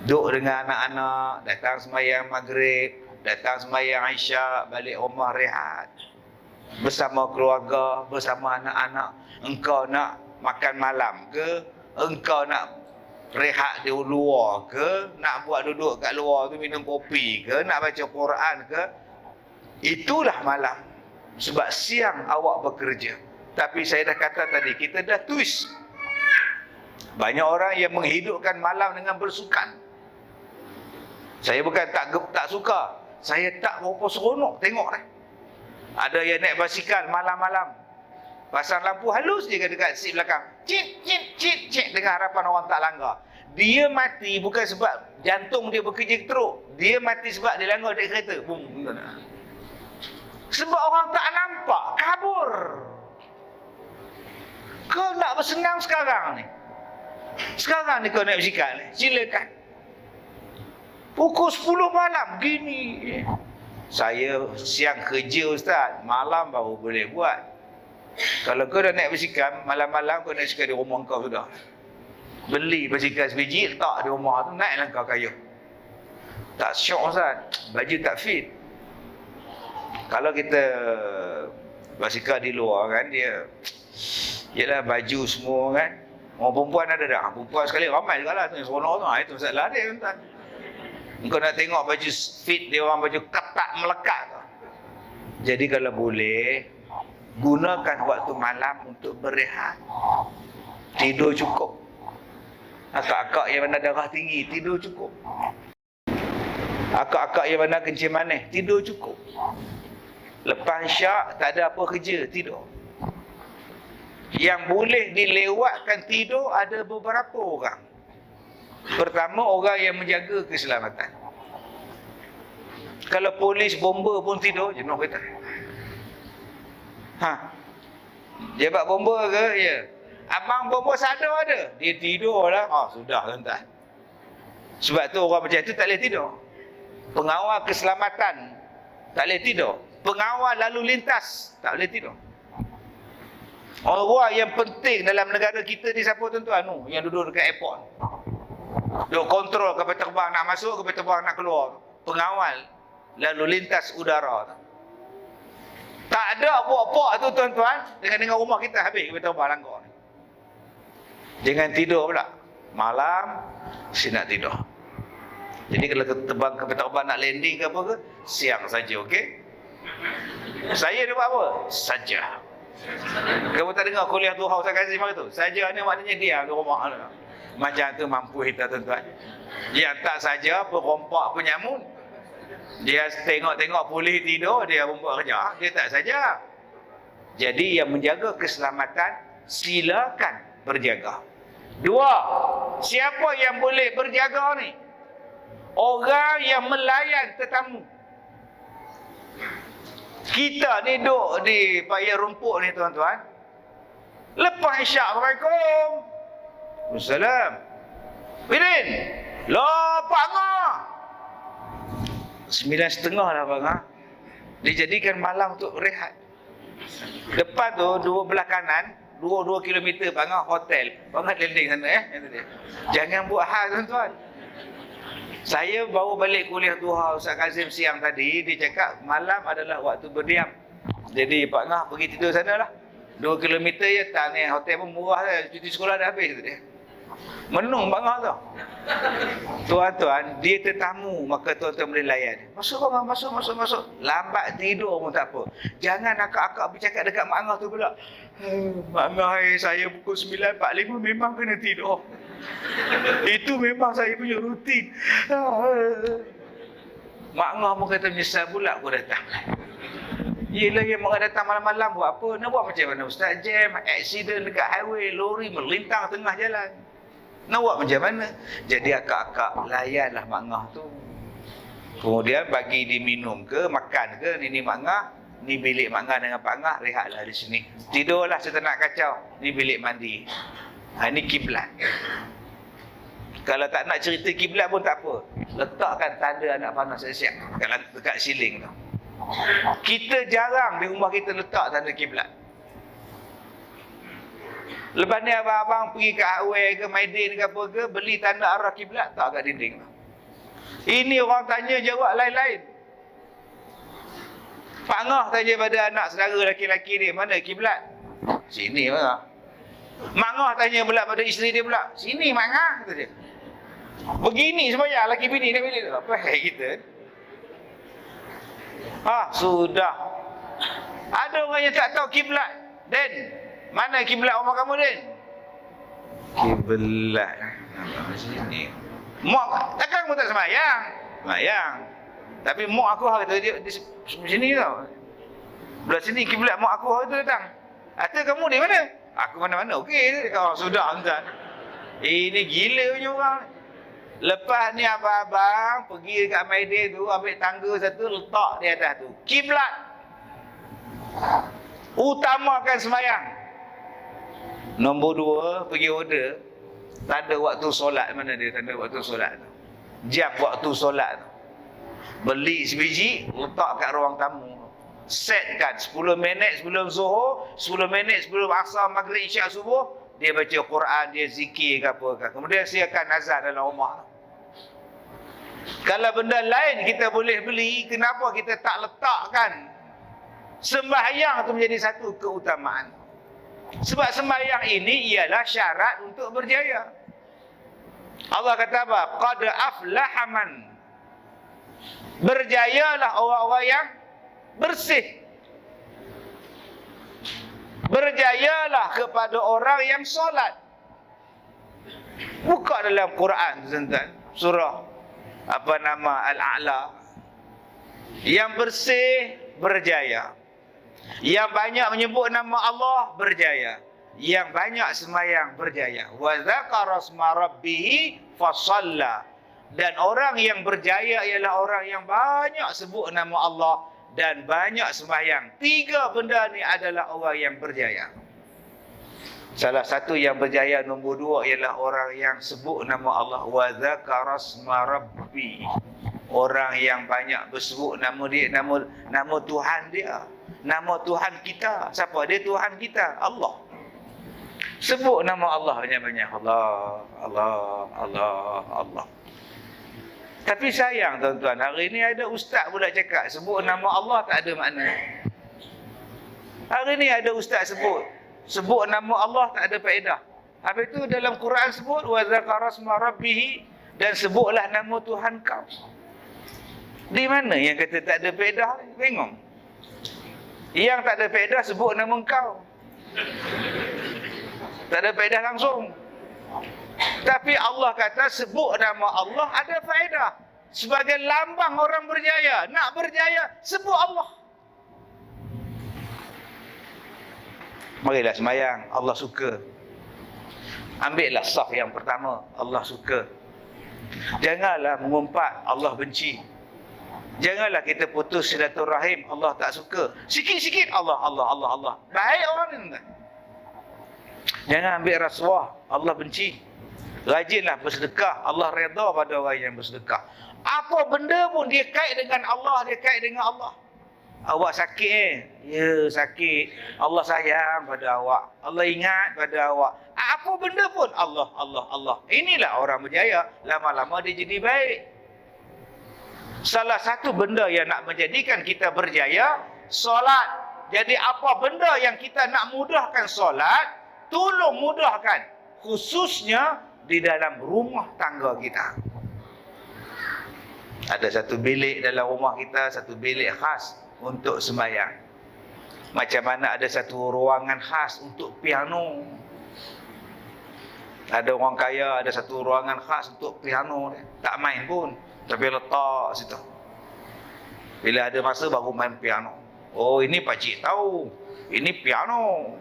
Duduk dengan anak-anak, datang sembahyang maghrib, datang sembahyang isyak, balik rumah rehat. Bersama keluarga, bersama anak-anak. Engkau nak makan malam ke? Engkau nak rehat di luar ke? Nak buat duduk kat luar tu minum kopi ke? Nak baca Quran ke? Itulah malam. Sebab siang awak bekerja. Tapi saya dah kata tadi, kita dah twist. Banyak orang yang menghidupkan malam dengan bersukan. Saya bukan tak suka. Saya tak berapa seronok tengok dah. Ada yang naik basikal malam-malam. Pasang lampu halus je dekat seat belakang. Cik, cik, cik, cik. Dengan harapan orang tak langgar. Dia mati bukan sebab jantung dia bekerja teruk. Dia mati sebab dia langgar dekat kereta. Boom. Sebab orang tak nampak. Kabur. Kau nak bersenang sekarang ni? Sekarang ni kau naik basikal ni. Silakan. Pukul 10 malam. Gini. Saya siang kerja Ustaz. Malam baru boleh buat. Kalau kau dah naik basikal, malam-malam kau naik basikal di rumah kau sudah. Beli basikal sebiji, letak di rumah tu, naiklah kau kayu. Tak syok Ustaz. Baju tak fit. Kalau kita basikal di luar kan, dia ialah baju semua kan. Orang perempuan ada dah. Perempuan sekali ramai juga lah. Seronok tu. Itu masalah dia tuan. Kau nak tengok baju fit dia orang, baju ketat melekat tu. Jadi kalau boleh, gunakan waktu malam untuk berehat. Tidur cukup. Akak-akak yang mana darah tinggi, tidur cukup. Akak-akak yang mana kencing manis, tidur cukup. Lepas syak, tak ada apa kerja, tidur. Yang boleh dilewatkan tidur ada beberapa orang. Pertama, orang yang menjaga keselamatan. Kalau polis, bomba pun tidur, jenuh kita. Jabat bomba ke? Ya. Abang bomba sadar ada. Dia tidur lah. Sudah tuan-tuan. Sebab tu orang macam tu tak boleh tidur. Pengawal keselamatan tak boleh tidur. Pengawal lalu lintas tak boleh tidur. Orang yang penting dalam negara kita ni siapa tuan-tuan? Yang duduk dekat airport. Duk kontrol kapal terbang nak masuk, kapal terbang nak keluar. Pengawal lalu lintas udara. Tak ada pok-pok tu tuan-tuan, dengan rumah kita habis kapal terbang langgar. Jangan tidur pula. Malam si nak tidur. Jadi kalau terbang kapal terbang nak landing ke apa ke, siang saja, okey? Saya dia buat apa? Saja. Kamu tak dengar kuliah duha Ustaz Kazim hari tu? Saja ni maknanya diam di rumah. Macam tu mampu kita tuan-tuan. Yang tak saja perompak penyamun. Dia tengok-tengok polis tidur, dia buat kerja. Dia tak saja. Jadi yang menjaga keselamatan, silakan berjaga. Dua, siapa yang boleh berjaga ni? Orang yang melayan tetamu. Kita ni duduk di payah rumput ni tuan-tuan. Lepas isyak, Assalamualaikum. Waalaikumsalam. Bidin. Pak Ngah. 9.30 lah Pak Ngah. Dijadikan malam untuk rehat. Depan tu, dua belah kanan, 2 kilometer Pak Ngah hotel. Pak Ngah landing sana Jangan buat hal tuan-tuan. Saya baru balik kuliah duha Ustaz Kazim siang tadi, dia cakap malam adalah waktu berdiam. Jadi Pak Ngah pergi tidur sana lah. 2 kilometer je, tak ni hotel pun murah dah, cuti sekolah dah habis tu dia. Menung Pak Ngah tu. Tuan-tuan, dia tetamu, maka tuan-tuan boleh layan. Masuk Pak Ngah, masuk. Lambat tidur pun tak apa. Jangan akak-akak bercakap dekat Mak Ngah tu pula. Mak Ngah, saya pukul 9.45 memang kena tidur. Itu memang saya punya rutin. Mak Ngah pun kata menyesal pula aku datang. Yelah, yang mak datang malam-malam buat apa? Nak buat macam mana Ustaz? Jam, accident dekat highway, lori melintang tengah jalan. Nak buat macam mana? Jadi akak-akak layanlah Mak Ngah tu. Kemudian bagi diminum ke, makan ke, ni Mak Ngah, ni bilik Mak Ngah dengan Pak Ngah, rehatlah di sini. Tidurlah setenak kacau, ni bilik mandi. Ini kiblat. Kalau tak nak cerita kiblat pun tak apa. Letakkan tanda anak panah siap-siap dekat siling tu. Kita jarang di rumah kita letak tanda kiblat. Lepas ni abang-abang pergi ke Highway ke Maidin ke apa ke, beli tanda arah kiblat tak kat dinding tu. Ini orang tanya jawab lain-lain. Pak Ngah tanya pada anak saudara lelaki-lelaki dia, mana kiblat? Sini mana? Mak Ngah tanya pula pada isteri dia pula, sini Mak Ngah, kata dia. Begini sebenarnya lelaki bini dia bilik tu. Apa hai kita? Sudah. Ada orang yang tak tahu kiblat. Den, mana kiblat rumah kamu, Den? Kiblat sini. Mak, takkan kamu tak sembahyang? Sembahyang. Tapi mak aku hari tu dia di sini tau. Belah sini kiblat mak aku hari tu datang. Kata kamu di mana? Aku mana-mana. Okey, sudah tuan. Ini gila punya orang. Lepas ni abang-abang pergi dekat Maidin tu, ambil tangga satu, letak di atas tu. Kiblat. Utamakan sembahyang. Nombor 2, pergi order. Tanda waktu solat mana dia? Tanda waktu solat tu. Jam waktu solat tu. Beli sebiji, letak kat ruang tamu. Setkan 10 minit sebelum zuhur, 10 minit sebelum asar, maghrib, isyak, subuh. Dia baca Quran, dia zikir ke apa ke. Kemudian siapkan azan dalam rumah. Kalau benda lain kita boleh beli, kenapa kita tak letakkan sembahyang itu menjadi satu keutamaan? Sebab sembahyang ini ialah syarat untuk berjaya. Allah kata apa? Qad aflaha man. Berjayalah orang-orang yang bersih. Berjayalah kepada orang yang solat. Buka dalam Quran tuan-tuan, surah apa nama Al-A'la. Yang bersih berjaya. Yang banyak menyebut nama Allah berjaya. Yang banyak sembahyang berjaya. Wa dzakara asma rabbih fasalla. Dan orang yang berjaya ialah orang yang banyak sebut nama Allah dan banyak sembahyang. 3 benda ni adalah orang yang berjaya. Salah satu yang berjaya nombor 2 ialah orang yang sebut nama Allah. Wa dzakara asma rabbi. Orang yang banyak bersebut nama dia, nama Tuhan dia. Nama Tuhan kita. Siapa dia? Tuhan kita, Allah. Sebut nama Allah banyak-banyak. Allah, Allah, Allah, Allah. Tapi sayang tuan-tuan, hari ni ada ustaz pula cakap sebut nama Allah tak ada makna. Hari ni ada ustaz sebut nama Allah tak ada faedah. Habis itu dalam Quran sebut wa dzakara asma rabbih, dan sebutlah nama Tuhan kau. Di mana yang kata tak ada faedah? Bingung. Yang tak ada faedah sebut nama kau. Tak ada faedah langsung. Tapi Allah kata sebut nama Allah ada faedah. Sebagai lambang orang berjaya. Nak berjaya, sebut Allah. Marilah sembahyang, Allah suka. Ambillah saf yang pertama, Allah suka. Janganlah mengumpat, Allah benci. Janganlah kita putus silaturahim, Allah tak suka. Sikit-sikit Allah, Allah, Allah, Allah. Baik orang ni. Jangan ambil rasuah, Allah benci. Rajinlah bersedekah, Allah redha pada orang yang bersedekah. Apa benda pun dia kait dengan Allah, dia kait dengan Allah. Awak sakit Ya, sakit. Allah sayang pada awak. Allah ingat pada awak. Apa benda pun Allah, Allah, Allah. Inilah orang berjaya. Lama-lama dia jadi baik. Salah satu benda yang nak menjadikan kita berjaya, solat. Jadi apa benda yang kita nak mudahkan solat, tolong mudahkan. Khususnya di dalam rumah tangga kita. Ada satu bilik dalam rumah kita, satu bilik khas untuk sembahyang. Macam mana ada satu ruangan khas untuk piano. Ada orang kaya ada satu ruangan khas untuk piano. Tak main pun, tapi letak situ. Bila ada masa baru main piano. Oh, ini pakcik tahu. Ini piano.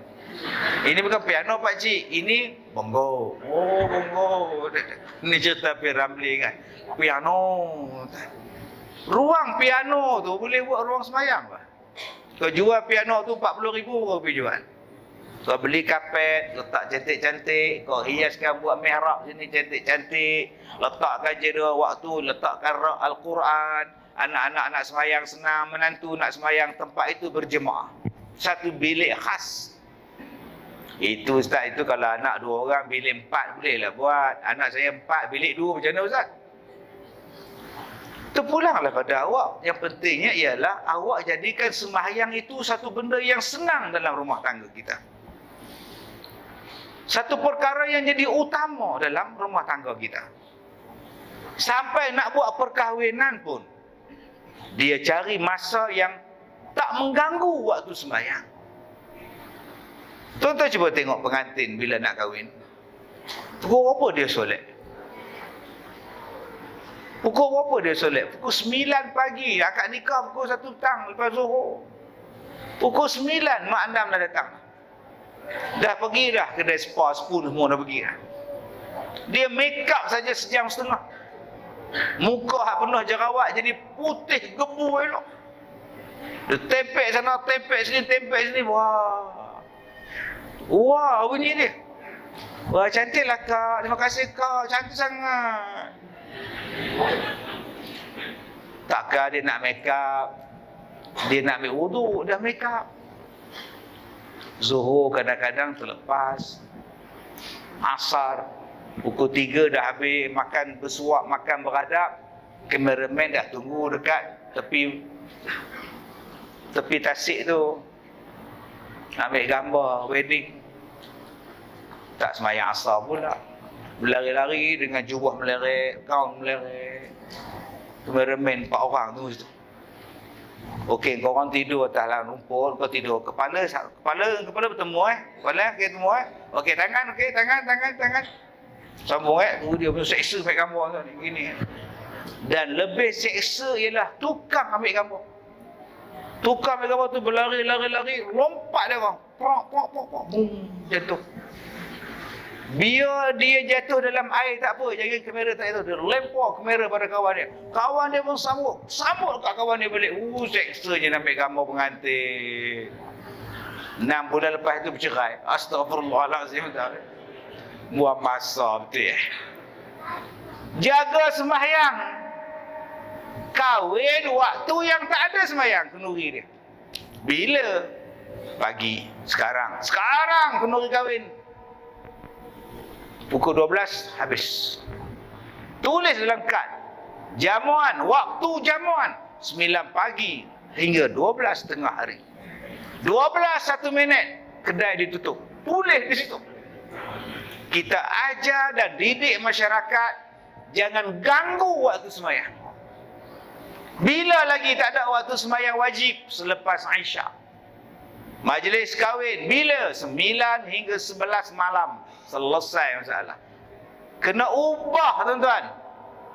Ini bukan piano pakcik, ini bongo. Oh, bongo. Ini cerita P. Ramli kan. Piano. Ruang piano tu boleh buat ruang sembahyang lah. Kau jual piano tu 40,000 kau pergi jual. Kau beli kapet, letak cantik-cantik, kau hiaskan buat mihrab sini cantik-cantik, letakkan jeda waktu, letakkan rak Al-Quran, anak-anak nak sembahyang senang, menantu nak sembahyang tempat itu berjemaah. Satu bilik khas. Itu Ustaz, itu kalau anak 2 orang bilik 4 bolehlah buat. Anak saya 4 bilik 2 macam mana Ustaz? Terpulanglah pada awak. Yang pentingnya ialah awak jadikan sembahyang itu satu benda yang senang dalam rumah tangga kita. Satu perkara yang jadi utama dalam rumah tangga kita. Sampai nak buat perkahwinan pun, dia cari masa yang tak mengganggu waktu sembahyang. Tuan-tuan cuba tengok pengantin bila nak kahwin. Pukul berapa dia solat? Pukul berapa dia solat? Pukul 9 pagi. Akad nikah pukul 1 petang lepas Zuhur. Pukul 9 mak andam dah datang. Dah pergi dah kedai spa, spoon semua dah pergi dah. Dia make up saja sejam setengah. Muka hak penuh jerawat jadi putih gebu elok. Dia tempek sana, tempek sini, tempek sini. Wah. Wah, bunyi dia. Wah, cantiklah kak. Terima kasih kak. Cantik sangat. Takkan dia nak make up. Dia nak ambil wuduk, dah make up. Zuhur kadang-kadang terlepas. Asar pukul 3 dah habis makan bersuap, makan beradab. Kameraman dah tunggu dekat tepi tasik tu, ambil gambar wedding. Tak sembahyang asar pula, berlari-lari dengan jubah meleret, gaun meleret. Kameraman 4 orang tu situ. Okey, kau orang tidur atas lah rumput, kau tidur kepala bertemu kepala ketemu okey, tangan sambung tunggu dia punya seksa ambil gambar tu gini. Dan lebih seksa ialah tukang ambil gambar. Tukang ambil gambar tu berlari, lompat dia orang, prak, boom, jatuh. Biar dia jatuh dalam air tak apa, jangan kamera tak jatuh. Dia lempar kamera pada kawan dia. Kawan dia pun sambut kat kawan dia balik. Seksanya nak ambil gambar pengantin. 6 bulan lepas itu bercerai. Astagfirullahaladzim. Buang masa betul. Jaga sembahyang. Kahwin waktu yang tak ada sembahyang, kenduri dia. Bila? Pagi. Sekarang kenduri kahwin. Pukul 12 habis. Tulis dalam kad. Jamuan, waktu jamuan 9 pagi hingga 12 tengah hari. 12 1 minit kedai ditutup. Tulis di situ. Kita ajar dan didik masyarakat jangan ganggu waktu sembahyang. Bila lagi tak ada waktu sembahyang wajib? Selepas Aisyah. Majlis kahwin bila? 9 hingga 11 malam. Selesai masalah. Kena ubah tuan-tuan.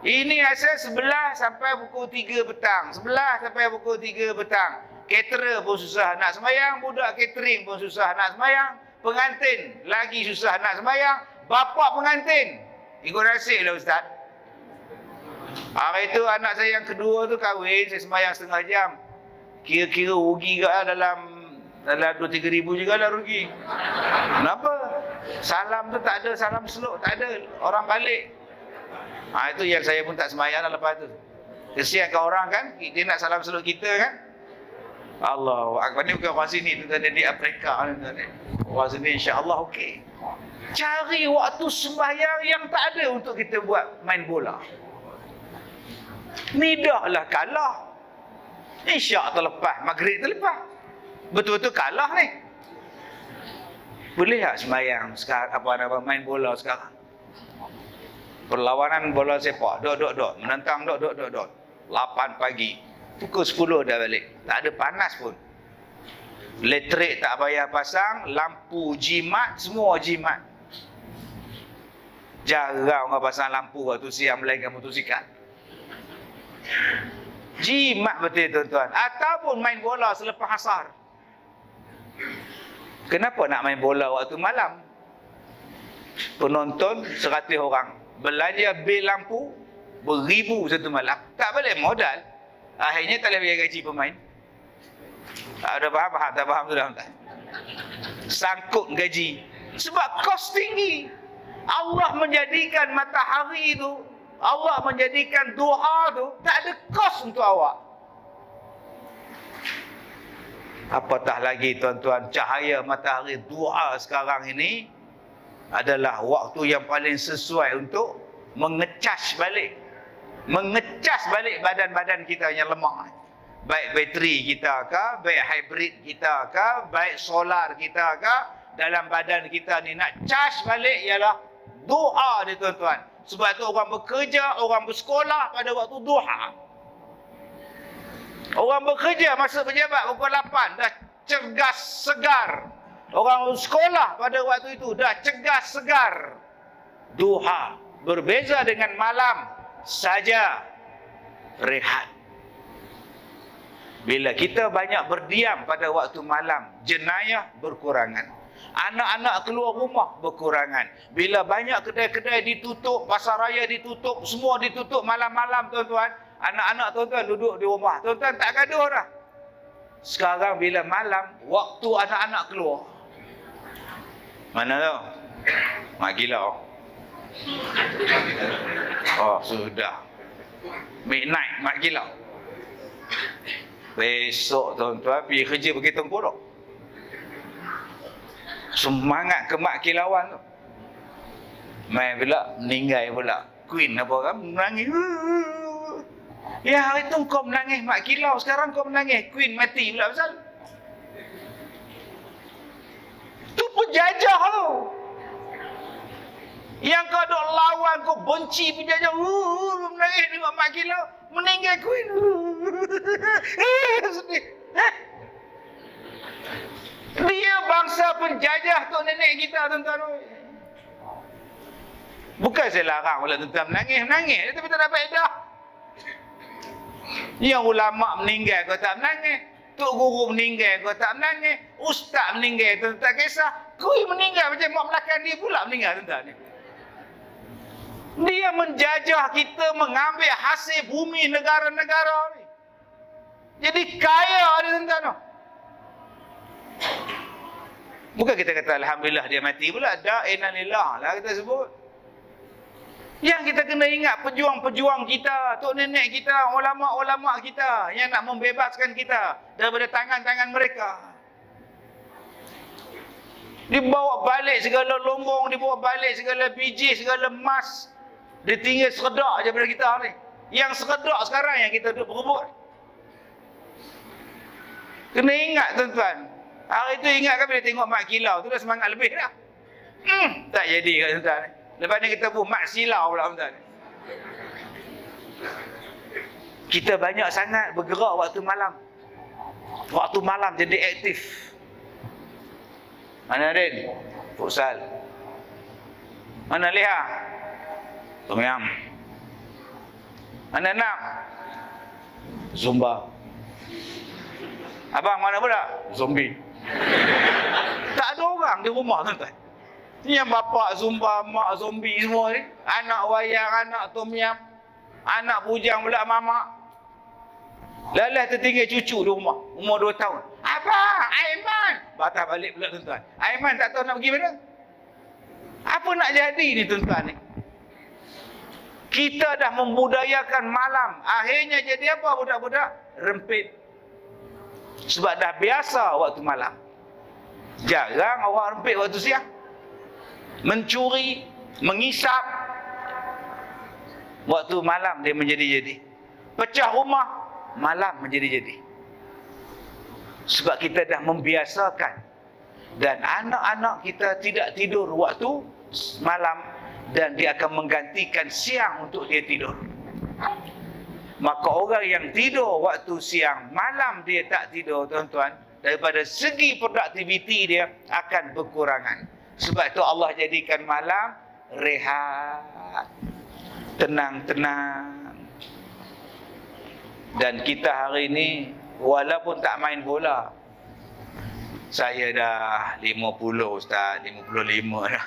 Ini asal 11 sampai pukul 3 petang. 11 sampai pukul 3 petang. Caterer pun susah nak sembahyang. Budak catering pun susah nak sembahyang. Pengantin lagi susah nak sembahyang. Bapa pengantin ikut nasib lah Ustaz. Hari itu anak saya yang kedua tu kahwin. Saya sembahyang setengah jam. Kira-kira rugi ke dalam 2-3 ribu juga lah rugi. Kenapa? Salam tu tak ada, salam seluk tak ada, orang balik. Itu yang saya pun tak sembahyang lah lepas tu. Kesiankan orang kan, dia nak salam seluk kita kan. Allah Akbar, ni bukan orang sini, tuan-tuan di Afrika. Orang sini insya-Allah okey. Cari waktu sembahyang yang tak ada untuk kita buat main bola. Ni dah lah kalah. Isyak terlepas, maghrib terlepas. Betul-betul kalah ni. Boleh tak sembahyang sekarang, main bola sekarang? Perlawanan bola sepak, dot. Menentang, dot. 8 pagi. Pukul 10 dah balik. Tak ada panas pun. Elektrik tak payah pasang, lampu jimat, semua jimat. Jarang orang pasang lampu waktu siang melainkan motosikal. Jimat betul tuan-tuan. Ataupun main bola selepas asar. Kenapa nak main bola waktu malam? Penonton 100 orang. Belanja bil lampu beribu satu malam. Tak boleh modal. Akhirnya tak boleh bayar gaji pemain. Tak faham sudah tak? Sangkut gaji. Sebab kos tinggi. Allah menjadikan matahari itu, Allah menjadikan duha tu tak ada kos untuk awak. Apatah lagi tuan-tuan, cahaya matahari duha sekarang ini adalah waktu yang paling sesuai untuk mengecas balik badan-badan kita yang lemah. Baik bateri kita ke, baik hybrid kita ke, baik solar kita ke, dalam badan kita ni nak cas balik ialah duha ni tuan-tuan. Sebab tu orang bekerja, orang bersekolah pada waktu duha. Orang bekerja masuk pejabat pukul 8 dah cergas segar. Orang sekolah pada waktu itu dah cergas segar. Duha berbeza dengan malam saja rehat. Bila kita banyak berdiam pada waktu malam, jenayah berkurangan. Anak-anak keluar rumah berkurangan. Bila banyak kedai-kedai ditutup, pasar raya ditutup, semua ditutup malam-malam tuan-tuan. Anak-anak tuan-tuan duduk di rumah. Tuan-tuan tak gaduh dah. Sekarang bila malam, waktu anak-anak keluar. Mana tu? Mak Gilau. Oh, sudah. Midnight, Mak Gilau. Besok tuan-tuan pergi kerja pergi Tengkorak. Semangat ke Mak Kilauan tu. Main pula, meninggal pula. Queen apa kan? Menangis. Ya, hari tu kau menangis Mak Kilau, sekarang kau menangis Queen mati pula pasal. Tu penjajah tu. Yang kau duk lawan, kau benci penjajah. Menangis dengan Mak Kilau, meninggal Queen. Sedih. Dia bangsa penjajah tok nenek kita tuan-tuan. Bukan saya larang pula tuan-tuan menangis, tapi tak dapat faedah. Yang ulama meninggal kau tak menangis, tok guru meninggal kau tak menangis, ustaz meninggal tu tak kisah, kui meninggal macam mak Melaka dia pula meninggal tuan-tuan. Dia menjajah kita, mengambil hasil bumi negara-negara ni. Jadi kaya dia tuan-tuan. Bukan kita kata alhamdulillah dia mati pula, dak innalillah lah kita sebut. Yang kita kena ingat pejuang-pejuang kita, tok nenek kita, ulama-ulama kita yang nak membebaskan kita daripada tangan-tangan mereka. Dibawa balik segala lombong, dibawa balik segala biji, segala emas. Dia tinggal seredak je pada kita ni. Yang seredak sekarang yang kita duduk berebut. Kena ingat tuan-tuan. Hari tu ingat kan bila tengok Mak Kilau tu dah semangat lebih dah. Tak jadi kan tuan-tuan. Lepas ni kita pun Mak Silau pula tuan-tuan. Kita banyak sangat bergerak waktu malam. Waktu malam jadi aktif. Mana Din? Futsal. Mana Leha? Tom Yam. Mana Nak? Zumba. Abang mana pula? Zombie. Tak ada orang di rumah tuan-tuan. Ni yang bapak zumba, mak zombie semua ni. Anak wayang, anak tom yam. Anak bujang pula mamak. Lalah tertinggal cucu di rumah. Umur 2 tahun. Abang, Aiman. Batal balik pula tuan-tuan. Aiman tak tahu nak pergi mana. Apa nak jadi ni tuan-tuan ni? Kita dah membudayakan malam. Akhirnya jadi apa budak-budak? Rempit. Sebab dah biasa waktu malam. Jarang orang rempit waktu siang. Mencuri, mengisap. Waktu malam dia menjadi-jadi. Pecah rumah, malam menjadi-jadi. Sebab kita dah membiasakan. Dan anak-anak kita tidak tidur waktu malam, dan dia akan menggantikan siang untuk dia tidur. Maka orang yang tidur waktu siang, malam dia tak tidur, tuan-tuan, daripada segi produktiviti dia akan berkurangan. Sebab itu Allah jadikan malam rehat, tenang-tenang. Dan kita hari ini walaupun tak main bola, saya dah 50 Ustaz, 55 dah.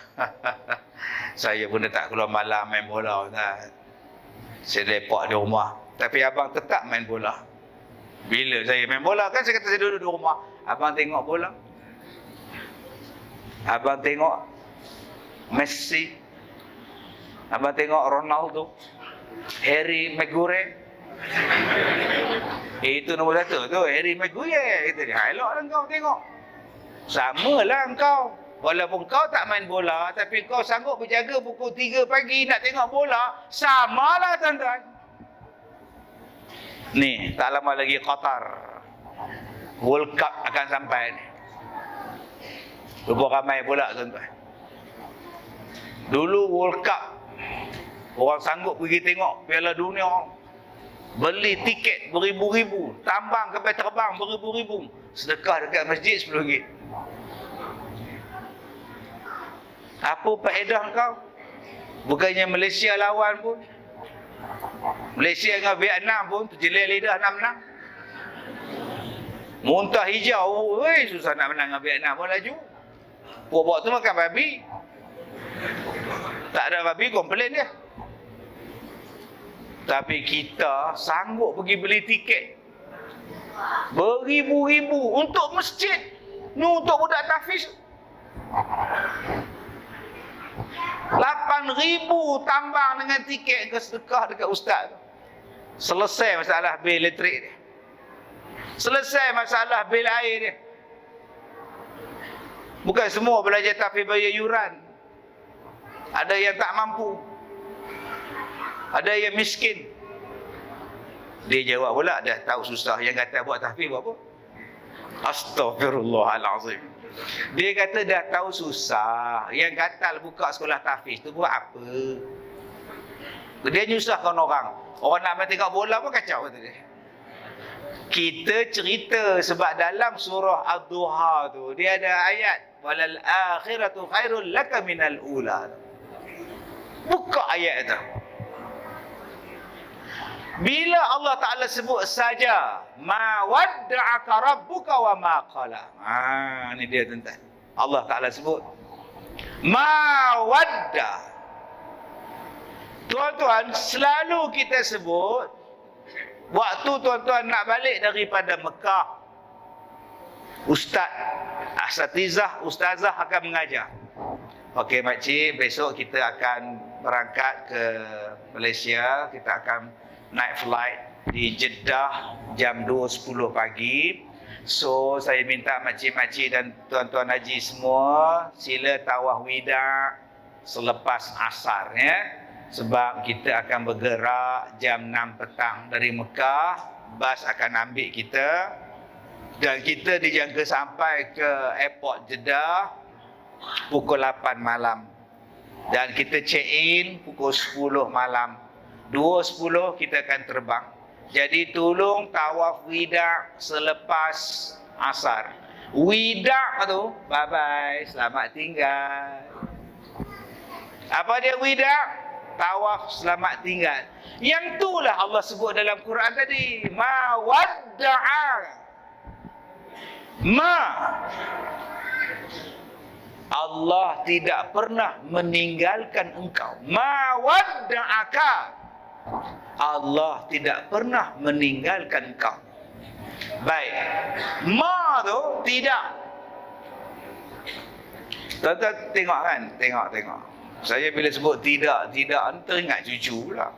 Saya pun dah tak keluar malam main bola Ustaz. Saya lepak di rumah. Tapi abang tetap main bola. Bila saya main bola, kan saya kata saya duduk di rumah. Abang tengok bola. Abang tengok Messi. Abang tengok Ronaldo, Harry Maguire. Itu nombor 1 tu, Harry Maguire. Kita dia, eloklah kau tengok. Samalah kau. Walaupun kau tak main bola, tapi kau sanggup berjaga pukul 3 pagi nak tengok bola. Samalah tuan-tuan. Ni, tak lama lagi Qatar World Cup akan sampai ni. Lupa ramai pula tuan-tuan. Dulu World Cup, orang sanggup pergi tengok Piala Dunia, beli tiket beribu-ribu, tambang kapal terbang beribu-ribu, sedekah dekat masjid RM10. Apa faedah kau? Bukannya Malaysia lawan pun, Malaysia dengan Vietnam pun terjelir lidah nak menang. Muntah hijau, susah nak menang dengan Vietnam pun laju. Buat tu makan babi. Tak ada babi, komplain dia. Tapi kita sanggup pergi beli tiket beribu-ribu untuk masjid, ni untuk budak tahfiz. 8,000 tambang dengan tiket ke sedekah dekat ustaz. Selesai masalah bil elektrik dia. Selesai masalah bil air dia. Bukan semua belajar tahfiz bayar yuran. Ada yang tak mampu, ada yang miskin. Dia jawab pula, dah tahu susah, yang kata buat tahfiz buat apa? Astaghfirullahalazim. Dia kata dah tahu susah, yang kata buka sekolah tahfiz tu buat apa? Dia nyusahkan orang. Orang nak main tengok bola pun kacau kata dia. Kita cerita sebab dalam surah Ad-Duha tu dia ada ayat walal akhiratu khairul laka minal ula. Buka ayat tu. Bila Allah Ta'ala sebut saja ma wadda'aka rabbuka wa ma qala. Ni dia tuan-tuan. Allah Ta'ala sebut ma wadda. Tuan-tuan, selalu kita sebut waktu tuan-tuan nak balik daripada Mekah, ustaz, asatizah, ustazah akan mengajar. Okey makcik, besok kita akan berangkat ke Malaysia. Kita akan naik flight di Jeddah jam 2.10 pagi. So saya minta makcik-makcik dan tuan-tuan haji semua sila tawaf wida selepas asar ya. Sebab kita akan bergerak jam 6 petang dari Mekah. Bas akan ambil kita dan kita dijangka sampai ke airport Jeddah pukul 8 malam. Dan kita check in pukul 10 malam. 2.10 kita akan terbang. Jadi tolong tawaf wida selepas asar. Wida tu, bye-bye, selamat tinggal. Apa dia wida? Tawaf selamat tinggal. Yang itulah Allah sebut dalam Quran tadi. Ma wadda'a. Ma. Allah tidak pernah meninggalkan engkau. Ma wadda'aka. Allah tidak pernah meninggalkan engkau. Baik. Ma tu tidak. Tuan-tuan tengok kan? Tengok. Saya bila sebut tidak, teringat cucu pula.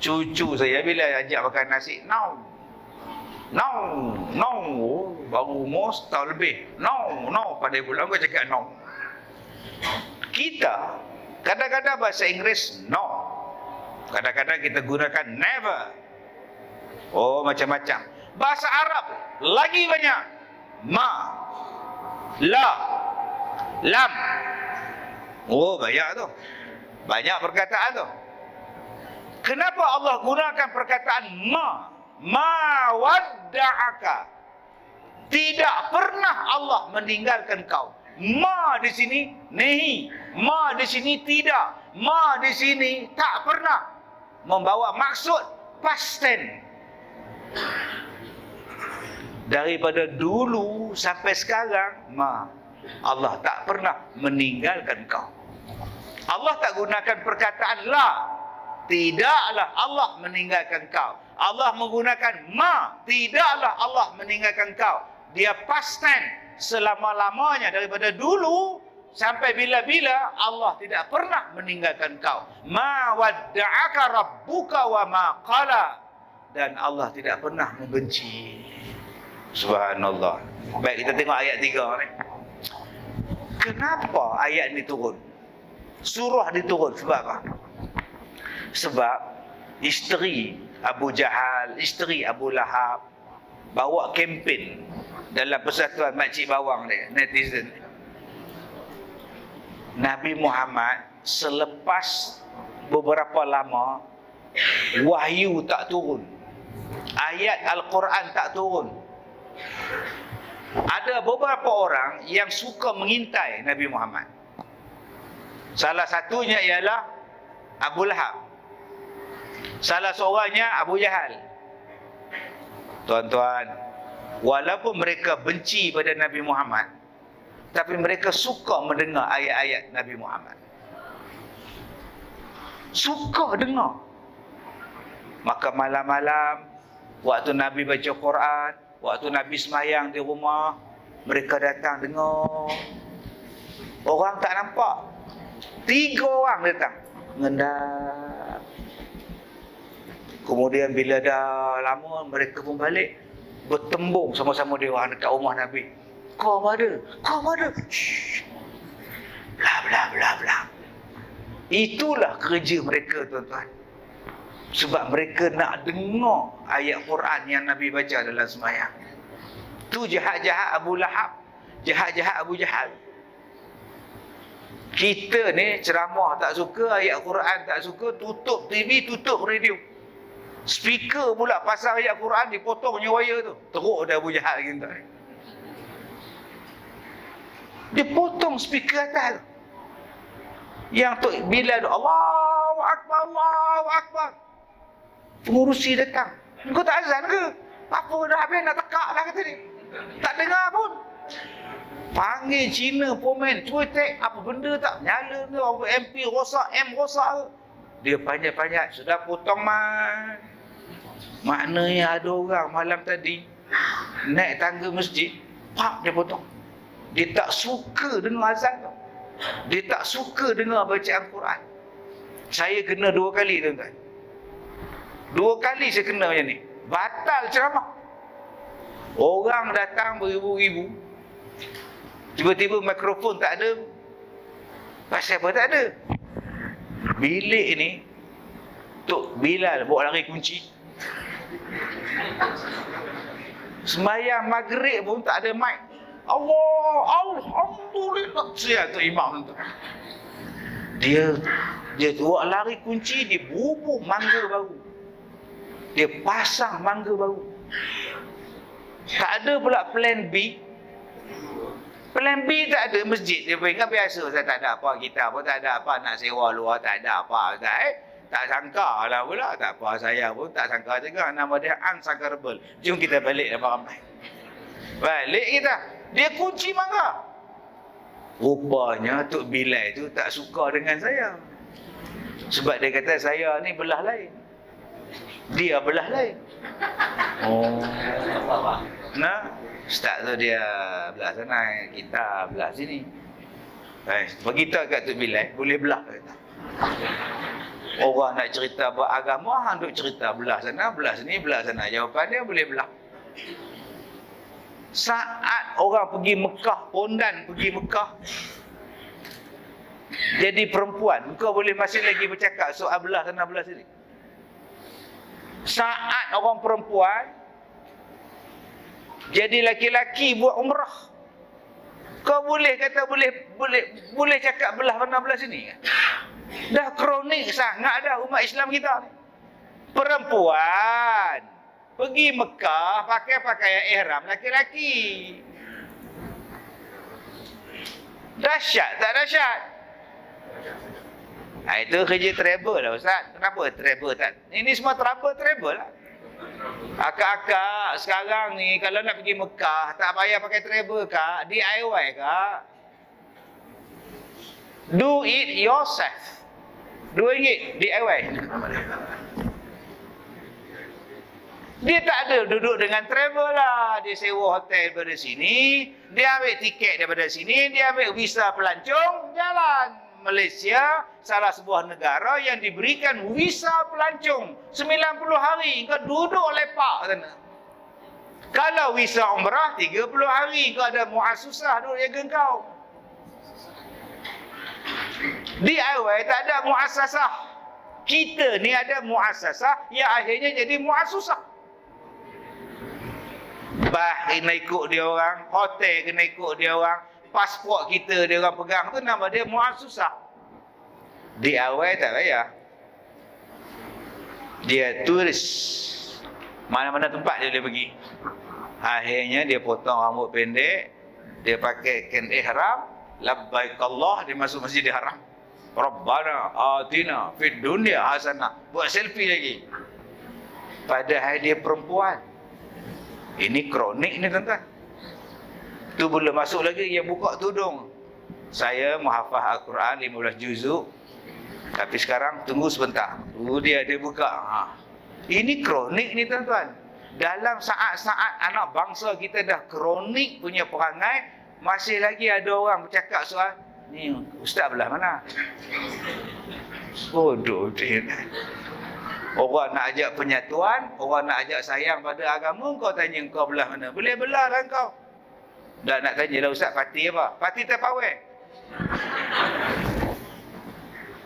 Cucu saya bila ajak makan nasi, no. Baru umur setahun lebih. No. Pada bulan aku cakap no. Kita, kadang-kadang bahasa Inggeris, no. Kadang-kadang kita gunakan never. Oh, macam-macam. Bahasa Arab lagi banyak. Ma, la, lam. Oh, banyak tu. Banyak perkataan tu. Kenapa Allah gunakan perkataan ma? Ma wadda'aka. Tidak pernah Allah meninggalkan kau. Ma di sini nahi, ma di sini tidak, ma di sini tak pernah membawa maksud past tense. Daripada dulu sampai sekarang, ma, Allah tak pernah meninggalkan kau. Allah tak gunakan perkataan la. Tidaklah Allah meninggalkan kau. Allah menggunakan ma. Tidaklah Allah meninggalkan kau. Dia past tense. Selama-lamanya daripada dulu sampai bila-bila Allah tidak pernah meninggalkan kau. Ma wadda'aka rabbuka wa ma qala. Dan Allah tidak pernah membenci. Subhanallah. Baik, kita tengok ayat 3 ni. Kenapa ayat ni turun? Surah ni turun sebab apa? Sebab isteri Abu Jahal, isteri Abu Lahab bawa kempen dalam persatuan makcik bawang dia, netizen. Nabi Muhammad selepas beberapa lama wahyu tak turun, ayat Al-Quran tak turun. Ada beberapa orang yang suka mengintai Nabi Muhammad. Salah satunya ialah Abu Lahab. Salah seorangnya Abu Jahal. Tuan-tuan, walaupun mereka benci pada Nabi Muhammad, tapi mereka suka mendengar ayat-ayat Nabi Muhammad. Suka dengar. Maka malam-malam, waktu Nabi baca Quran, waktu Nabi semayang di rumah, mereka datang dengar. Orang tak nampak. 3 orang datang ngendap. Kemudian bila dah lama, mereka pun balik, bertembung sama-sama dia orang dekat rumah Nabi. Kau ada? Kau ada? Shh. Bla bla bla bla. Itulah kerja mereka, tuan-tuan. Sebab mereka nak dengar ayat Quran yang Nabi baca dalam sembahyang. Tu jahat-jahat Abu Lahab, jahat-jahat Abu Jahal. Kita ni ceramah tak suka, ayat Quran tak suka, tutup TV, tutup radio. Speaker pula pasal ayat Quran dipotongnya wire tu. Teruk dah Abu Jahal kita ni. Dia potong speaker atas. Yang tu bila Allahu Akbar, Allahu Akbar. Pengurusi datang. Kau tak azan ke? Apa dah habis nak tekak lah kata ni. Tak dengar pun. Panggil Cina pomen, cuy tek, apa benda tak nyala ke? Apa MP rosak, M rosak ke? Dia panjat-panjat, sudah potong man. Maknanya ada orang malam tadi naik tangga masjid, pak dia potong. Dia tak suka dengar azan tu. Dia tak suka dengar bacaan Quran. Saya kena 2 kali, tuan-tuan. 2 kali saya kena macam ni. Batal ceramah. Orang datang beribu-ribu. Tiba-tiba mikrofon tak ada. Pasal apa tak ada? Bilik ni Tok Bilal bawa lari kunci. Sembahyang maghrib pun tak ada mic. Alhamdulillah. Siap tu imam tu. Dia bawa lari kunci, dia bubuh mangga baru. Dia pasang mangga baru. Tak ada pula plan B. Plan B tak ada, masjid. Dia ingat biasa, saya tak ada apa, kita pun tak ada apa, nak sewa luar tak ada apa. Tak sangka lah pula, tak apa, saya pun tak sangka juga. Nama dia unsangkable. Jom kita balik ramai-ramai. Balik kita. Dia kunci mangga. Rupanya Tok Bilal tu tak suka dengan saya. Sebab dia kata saya ni belah lain, dia belah lain. Oh. Nah, Ustaz tu dia belah sana, kita belah sini. Beritahu kat Tok Bilal, boleh belah kata. Orang nak cerita beragama, hang duk cerita belah sana, belah sini, belah sana. Jawapan dia boleh belah. Saat orang pergi Mekah, pondan pergi Mekah, jadi perempuan, kau boleh masih lagi bercakap soal belah sana, belah sini. Saat orang perempuan jadi laki-laki buat umrah, kau boleh kata boleh cakap belah mana belah sini? Dah kronik sangat dah umat Islam kita. Perempuan pergi Mekah pakai pakaian ihram laki-laki. Dahsyat tak dahsyat? Itu kerja travel lah Ustaz. Kenapa travel tak? Ini semua travel lah. Akak-akak sekarang ni kalau nak pergi Mekah tak payah pakai travel kak, DIY kak. Do it yourself. RM2 DIY. Dia tak ada duduk dengan travel lah. Dia sewa hotel daripada sini, dia ambil tiket daripada sini, dia ambil visa pelancong, jalan. Malaysia salah sebuah negara yang diberikan visa pelancong 90 hari kau duduk lepak sana. Kalau visa umrah 30 hari kau ada muasasah duduk jaga kau. DIY tak ada muasasah. Kita ni ada muasasah yang akhirnya jadi muasasah. Bah kena ikut dia orang, hotel kena ikut dia orang, pasport kita dia orang pegang tu nama dia muasasah. DIY tak payah. Dia turis. Mana-mana tempat dia boleh pergi. Akhirnya dia potong rambut pendek, dia pakai kain ihram, labbaik Allah, dia masuk masjid haram. Rabbana atina fid dunya hasanah. Buat selfie lagi. Padahal dia perempuan. Ini kronik ni tuan-tuan. Tu belum masuk lagi yang buka tudung. Saya menghafal Al-Quran 15 juzuk. Tapi sekarang tunggu sebentar. Dia buka. Ini kronik ni tuan-tuan. Dalam saat-saat anak bangsa kita dah kronik punya perangai, masih lagi ada orang bercakap soal ni ustaz belah mana? Bodoh dia. Orang nak ajak penyatuan, orang nak ajak sayang pada agama, kau tanya kau belah mana? Boleh belah kan kau? Dah nak tanya lah ustaz parti apa? Parti terpawai.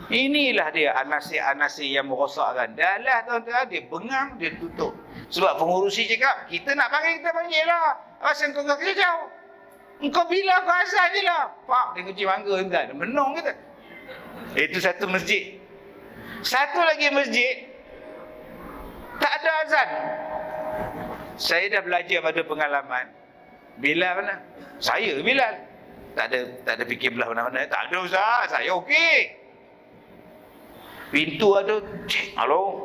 Inilah dia anasir-anasir yang merosakkan. Dah lah tuan-tuan, dia bengang, dia tutup. Sebab pengurusi cakap, kita nak panggil, kita panggil lah. Asal kau kata jauh. Engkau bila kau asal je lah. Pak, dia kunci mangga tuan-tuan. Menung kata. Itu satu masjid. Satu lagi masjid, tak ada azan. Saya dah belajar pada pengalaman. Bilal mana? Saya Bilal. Tak ada fikir belah mana-mana. Tak ada ustaz, saya okey. Pintu ada, halo,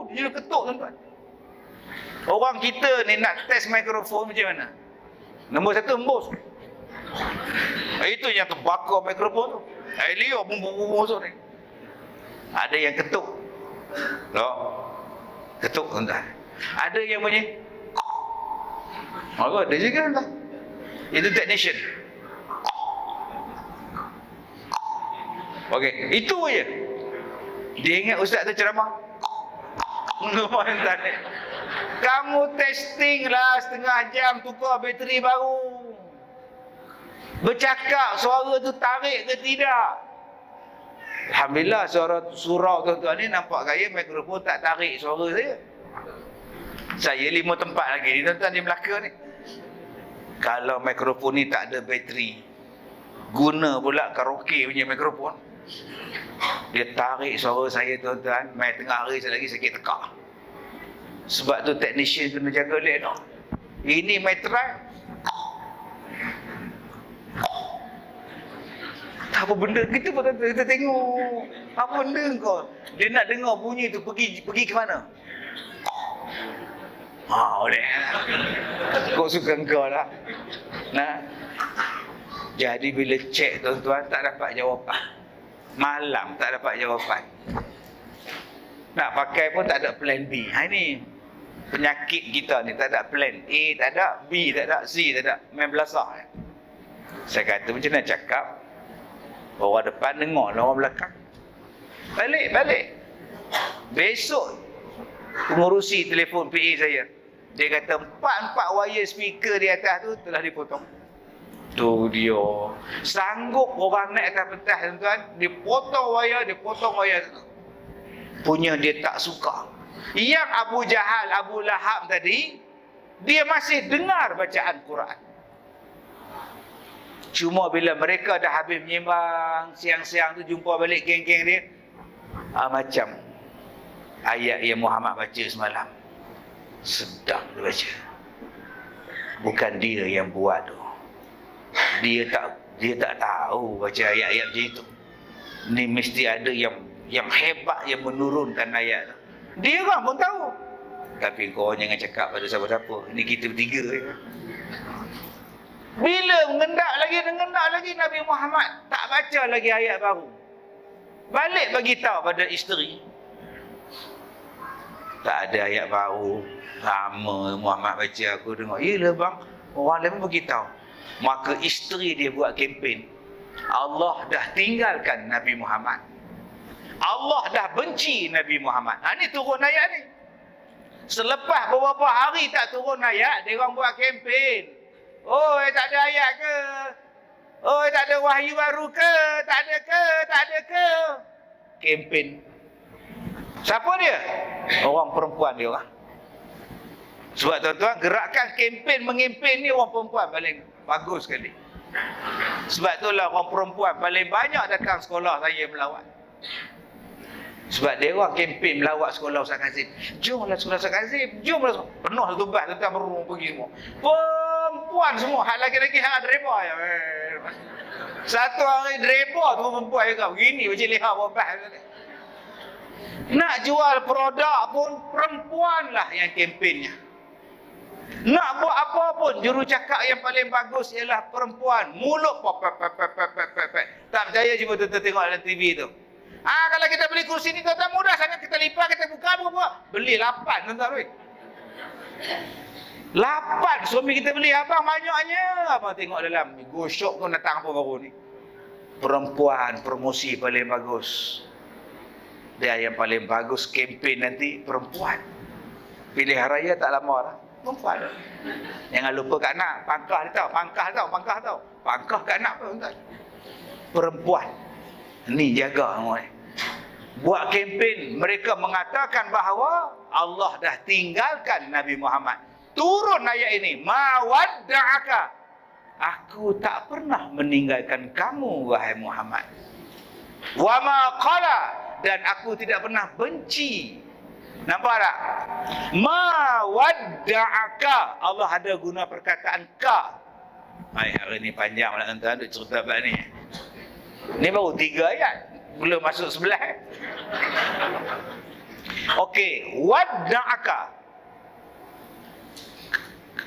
dia ketuk tuan-tuan. Orang kita ni nak test mikrofon macam mana? Nombor 1 embus. Itu yang terbakar mikrofon tu. Liur bumbu-bumbu masuk ni. Ada yang ketuk. Loh. Ketuk tuan-tuan. Ada yang bunyi. Dia juga tuan-tuan. Itu technician. Okey, itu je. Dia ingat ustaz tu ceramah. Kamu testing lah setengah jam tukar bateri baru. Bercakap suara tu tarik ke tidak? Alhamdulillah suara surau tuan-tuan ni nampak gaya mikrofon tak tarik suara saya. Saya 5 tempat lagi ni tuan-tuan di Melaka ni. Kalau mikrofon ni tak ada bateri, guna pula karaoke punya mikrofon. Dia tarik suara saya tuan-tuan. Mai tengah hari saya lagi sakit tekak. Sebab tu technician kena jaga lek tau. Ini mai try. Apa benda kita pun kita tengok. Apa benda kau? Dia nak dengar bunyi tu pergi ke mana? Boleh. Kau suka kau lah. Nah. Jadi bila cek tuan-tuan tak dapat jawapan. Malam tak dapat jawapan. Nak pakai pun tak ada plan B. Ini penyakit kita ni, tak ada plan A, tak ada B, tak ada C, tak ada. Main belasah. Saya kata macam mana cakap? Orang depan dengar lah orang belakang. Balik. Besok pengurusi telefon PA saya. Dia kata 4 wire speaker di atas tu telah dipotong. Tu dia. Sanggup orang naik atas pentas tuan-tuan, dia potong wire. Punya dia tak suka. Yang Abu Jahal, Abu Lahab tadi, dia masih dengar bacaan Quran. Cuma bila mereka dah habis menyembang, siang-siang tu jumpa balik geng-geng dia, macam ayat yang Muhammad baca semalam, sedang dia baca. Bukan dia yang buat tu. Dia tak tahu baca ayat-ayat macam itu. Ni mesti ada yang hebat yang menurunkan ayat tu. Dia orang pun tahu. Tapi kau jangan cakap pada siapa-siapa. Ni kita bertiga je. Bila mengendak lagi Nabi Muhammad tak baca lagi ayat baru. Balik bagi tahu pada isteri. Tak ada ayat baru. Lama Muhammad baca, aku dengar. Yelah bang, orang lain pun beritahu. Maka isteri dia buat kempen. Allah dah tinggalkan Nabi Muhammad. Allah dah benci Nabi Muhammad. Ni turun ayat ni. Selepas beberapa hari tak turun ayat, dia orang buat kempen. Oh, tak ada ayat ke? Oh, tak ada wahyu baru ke? Tak ada ke? Kempen. Siapa dia? Orang perempuan dia orang. Sebab tuan-tuan, gerakan kempen mengimpen ni orang perempuan paling bagus sekali. Sebab itulah orang perempuan paling banyak datang sekolah saya melawat. Sebab dia orang kempen melawat sekolah Ustaz Kazim. Jomlah sekolah Ustaz Kazim. Jomlah. Penuh satu bas tentang berumur pergi semua. Perempuan semua. Hal lagi-lagi hal dreba ya. Satu hari dreba tu perempuan juga. Begini macam lihat bas. Nak jual produk pun perempuan lah yang kempennya. Nak buat apa pun jurujakak yang paling bagus ialah perempuan. Mulut tak percaya cuba tuan-tuan tengok dalam TV tu. Kalau kita beli kursi ni tuan-tuan mudah sangat, kita lipat, kita buka apa? Beli 8 tuan-tuan. 8 suami kita beli, abang banyaknya. Abang tengok dalam gosok pun datang apa baru ni. Perempuan promosi paling bagus. Dia yang paling bagus kempen nanti perempuan. Pilihan raya tak lama dah. Perempuan. Jangan lupa kat anak, pangkah tahu. Pangkah kat anak pun tuan. Perempuan. Ni jaga semua ni. Buat kempen, mereka mengatakan bahawa Allah dah tinggalkan Nabi Muhammad. Turun ayat ini, ma wadda'aka. Aku tak pernah meninggalkan kamu wahai Muhammad. Wa ma qala, dan aku tidak pernah benci. Nampak tak? Ma wadda'aka. Allah ada guna perkataan ka. Hari ni panjang lah tuan-tuan duk cerita bab ni. Ni baru 3 ayat. Belum masuk 11. Okey, wadda'aka.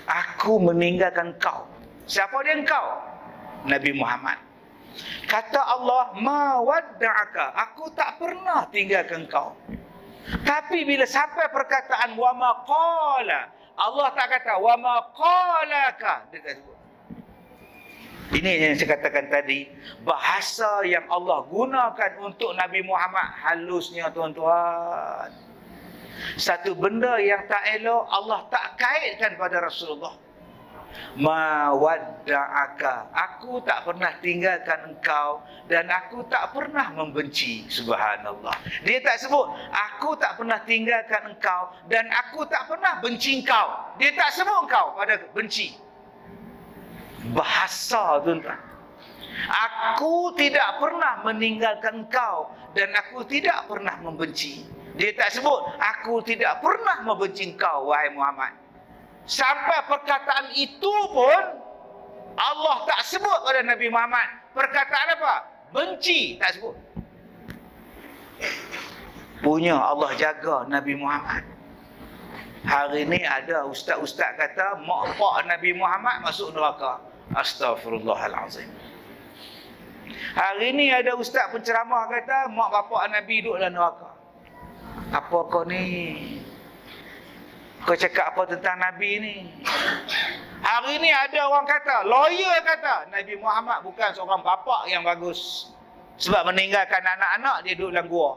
Aku meninggalkan kau. Siapa dia engkau? Nabi Muhammad. Kata Allah, ma wadda'aka. Aku tak pernah tinggalkan kau. Tapi bila sampai perkataan wa ma qala, Allah tak kata wa ma qalaka. Dia tak sebut. Ini yang saya katakan tadi, bahasa yang Allah gunakan untuk Nabi Muhammad halusnya tuan-tuan. Satu benda yang tak elok Allah tak kaitkan pada Rasulullah. Ma wadda'aka. Aku tak pernah tinggalkan engkau dan aku tak pernah membenci. Subhanallah. Dia tak sebut aku tak pernah tinggalkan engkau dan aku tak pernah benci engkau. Dia tak sebut engkau pada benci. Bahasa tuan-tuan. Aku tidak pernah meninggalkan engkau dan aku tidak pernah membenci. Dia tak sebut aku tidak pernah membenci engkau wahai Muhammad. Sampai perkataan itu pun Allah tak sebut pada Nabi Muhammad. Perkataan apa? Benci tak sebut. Punya Allah jaga Nabi Muhammad. Hari ni ada ustaz-ustaz kata mak pak Nabi Muhammad masuk neraka. Astaghfirullahalazim. Hari ni ada ustaz penceramah kata mak bapak Nabi duduk dalam neraka. Apa kau ni? Kau cakap apa tentang Nabi ni? Hari ni ada orang kata, lawyer kata Nabi Muhammad bukan seorang bapa yang bagus. Sebab meninggalkan anak-anak dia duduk dalam gua.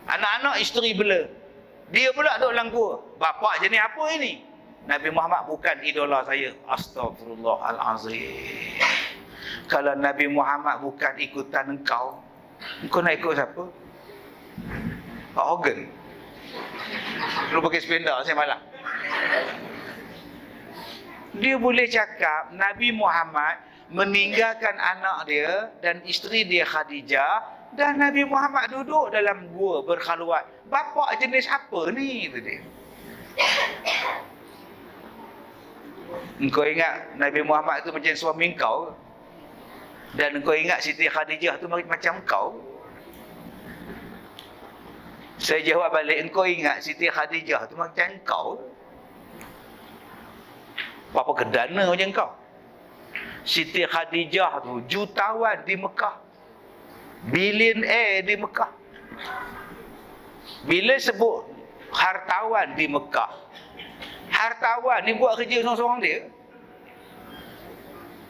Anak-anak isteri bela. Dia pula duduk dalam gua. Bapa jenis apa ini? Nabi Muhammad bukan idola saya. Astaghfirullahalazim. Kalau Nabi Muhammad bukan ikutan engkau nak ikut siapa? Pak Hogan. Lu pakai sepeda saya malam. Dia boleh cakap Nabi Muhammad meninggalkan anak dia dan isteri dia Khadijah, dan Nabi Muhammad duduk dalam gua berkhaluat. Bapak jenis apa ni? Itu dia. Engkau ingat Nabi Muhammad tu macam suami kau? Dan engkau ingat Siti Khadijah tu macam kau? Saya jawab balik, engkau ingat Siti Khadijah tu macam kau? Apa kedana macam kau? Siti Khadijah tu jutawan di Mekah, bilionaire di Mekah. Bila sebut hartawan di Mekah, hartawan ni buat kerja seorang-seorang dia.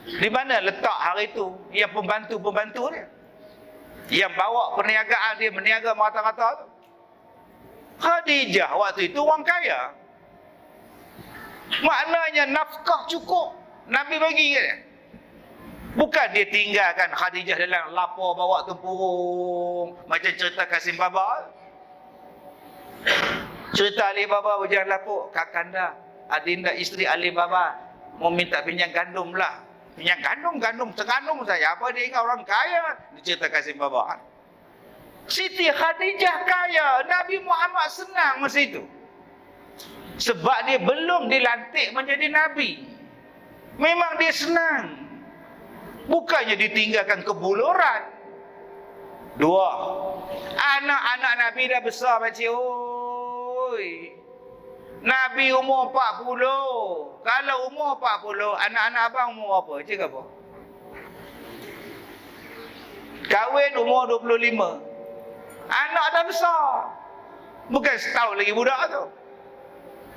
Di mana letak hari itu yang pembantu-pembantu dia, yang bawa perniagaan dia meniaga mata-mata tu? Khadijah waktu itu orang kaya. Maknanya nafkah cukup Nabi bagi kan? Bukan dia tinggalkan Khadijah dalam lapor bawa tempurung macam cerita Kasim Baba. Cerita Ali Baba berjalan lapor, Kakanda, adinda isteri Ali Baba mau minta pinjam gandum lah. Pinjam gandum segandum saya. Apa dia ingat orang kaya? Dia cerita Kasim Baba. Siti Khadijah kaya, Nabi Muhammad senang masa itu. Sebab dia belum dilantik menjadi Nabi. Memang dia senang. Bukannya ditinggalkan kebuluran. Dua, anak-anak Nabi dah besar pakcik. Oi, Nabi umur 40. Kalau umur 40, anak-anak abang umur apa? Cik apa? Kahwin umur 25. Anak dah besar. Bukan setahun lagi budak tu.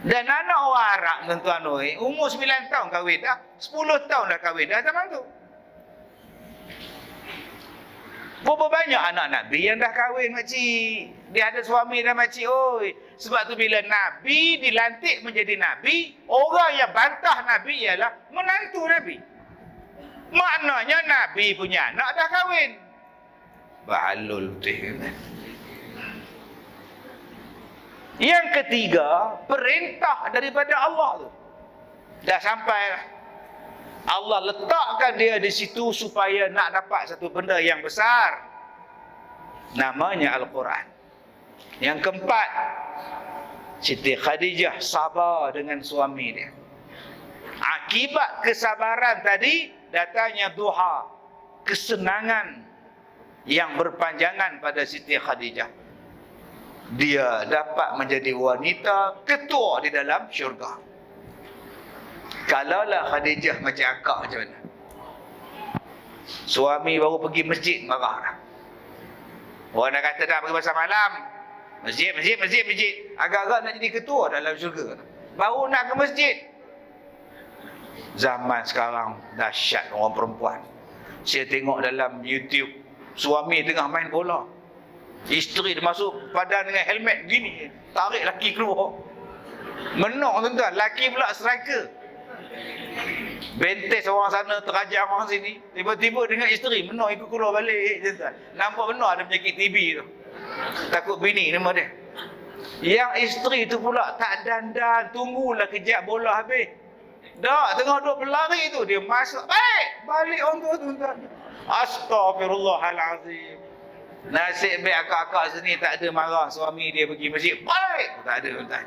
Dan anak orang Arab, tuan-tuan, umur 9 tahun kahwin dah. 10 tahun dah kahwin dah zaman tu. Berapa banyak anak Nabi yang dah kahwin, makcik? Dia ada suami dah, makcik. Oi. Sebab tu bila Nabi dilantik menjadi Nabi, orang yang bantah Nabi ialah menantu Nabi. Maknanya Nabi punya anak dah kahwin. Bahalul betul. Yang ketiga, perintah daripada Allah tu. Dah sampai lah. Allah letakkan dia di situ supaya nak dapat satu benda yang besar. Namanya Al-Quran. Yang keempat, Siti Khadijah sabar dengan suami dia. Akibat kesabaran tadi, datangnya duha, kesenangan yang berpanjangan pada Siti Khadijah. Dia dapat menjadi wanita ketua di dalam syurga. Kalaulah Khadijah macam akak macam mana? Suami baru pergi masjid marah. Orang dah kata dah pergi pasar malam. Masjid. Agak-agak nak jadi ketua dalam syurga. Baru nak ke masjid. Zaman sekarang dahsyat orang perempuan. Saya tengok dalam YouTube, suami tengah main bola, isteri dia masuk padan dengan helmet gini, tarik laki keluar. Menang tuan-tuan, laki pula striker. Bentes orang sana, terajang orang sini. Tiba-tiba dengan isteri menang ikut keluar balik tuan-tuan. Nampak benar ada penyakit TB tu. Takut bini nama dia. Yang isteri tu pula tak dandan, tunggulah kejap bola habis. Dah tengah duk berlari tu dia masuk, balik orang tu tuan-tuan. Astaghfirullahalazim. Nasib baik akak-akak sini tak ada marah suami dia pergi masjid. Baik. Tak ada tuan-tuan.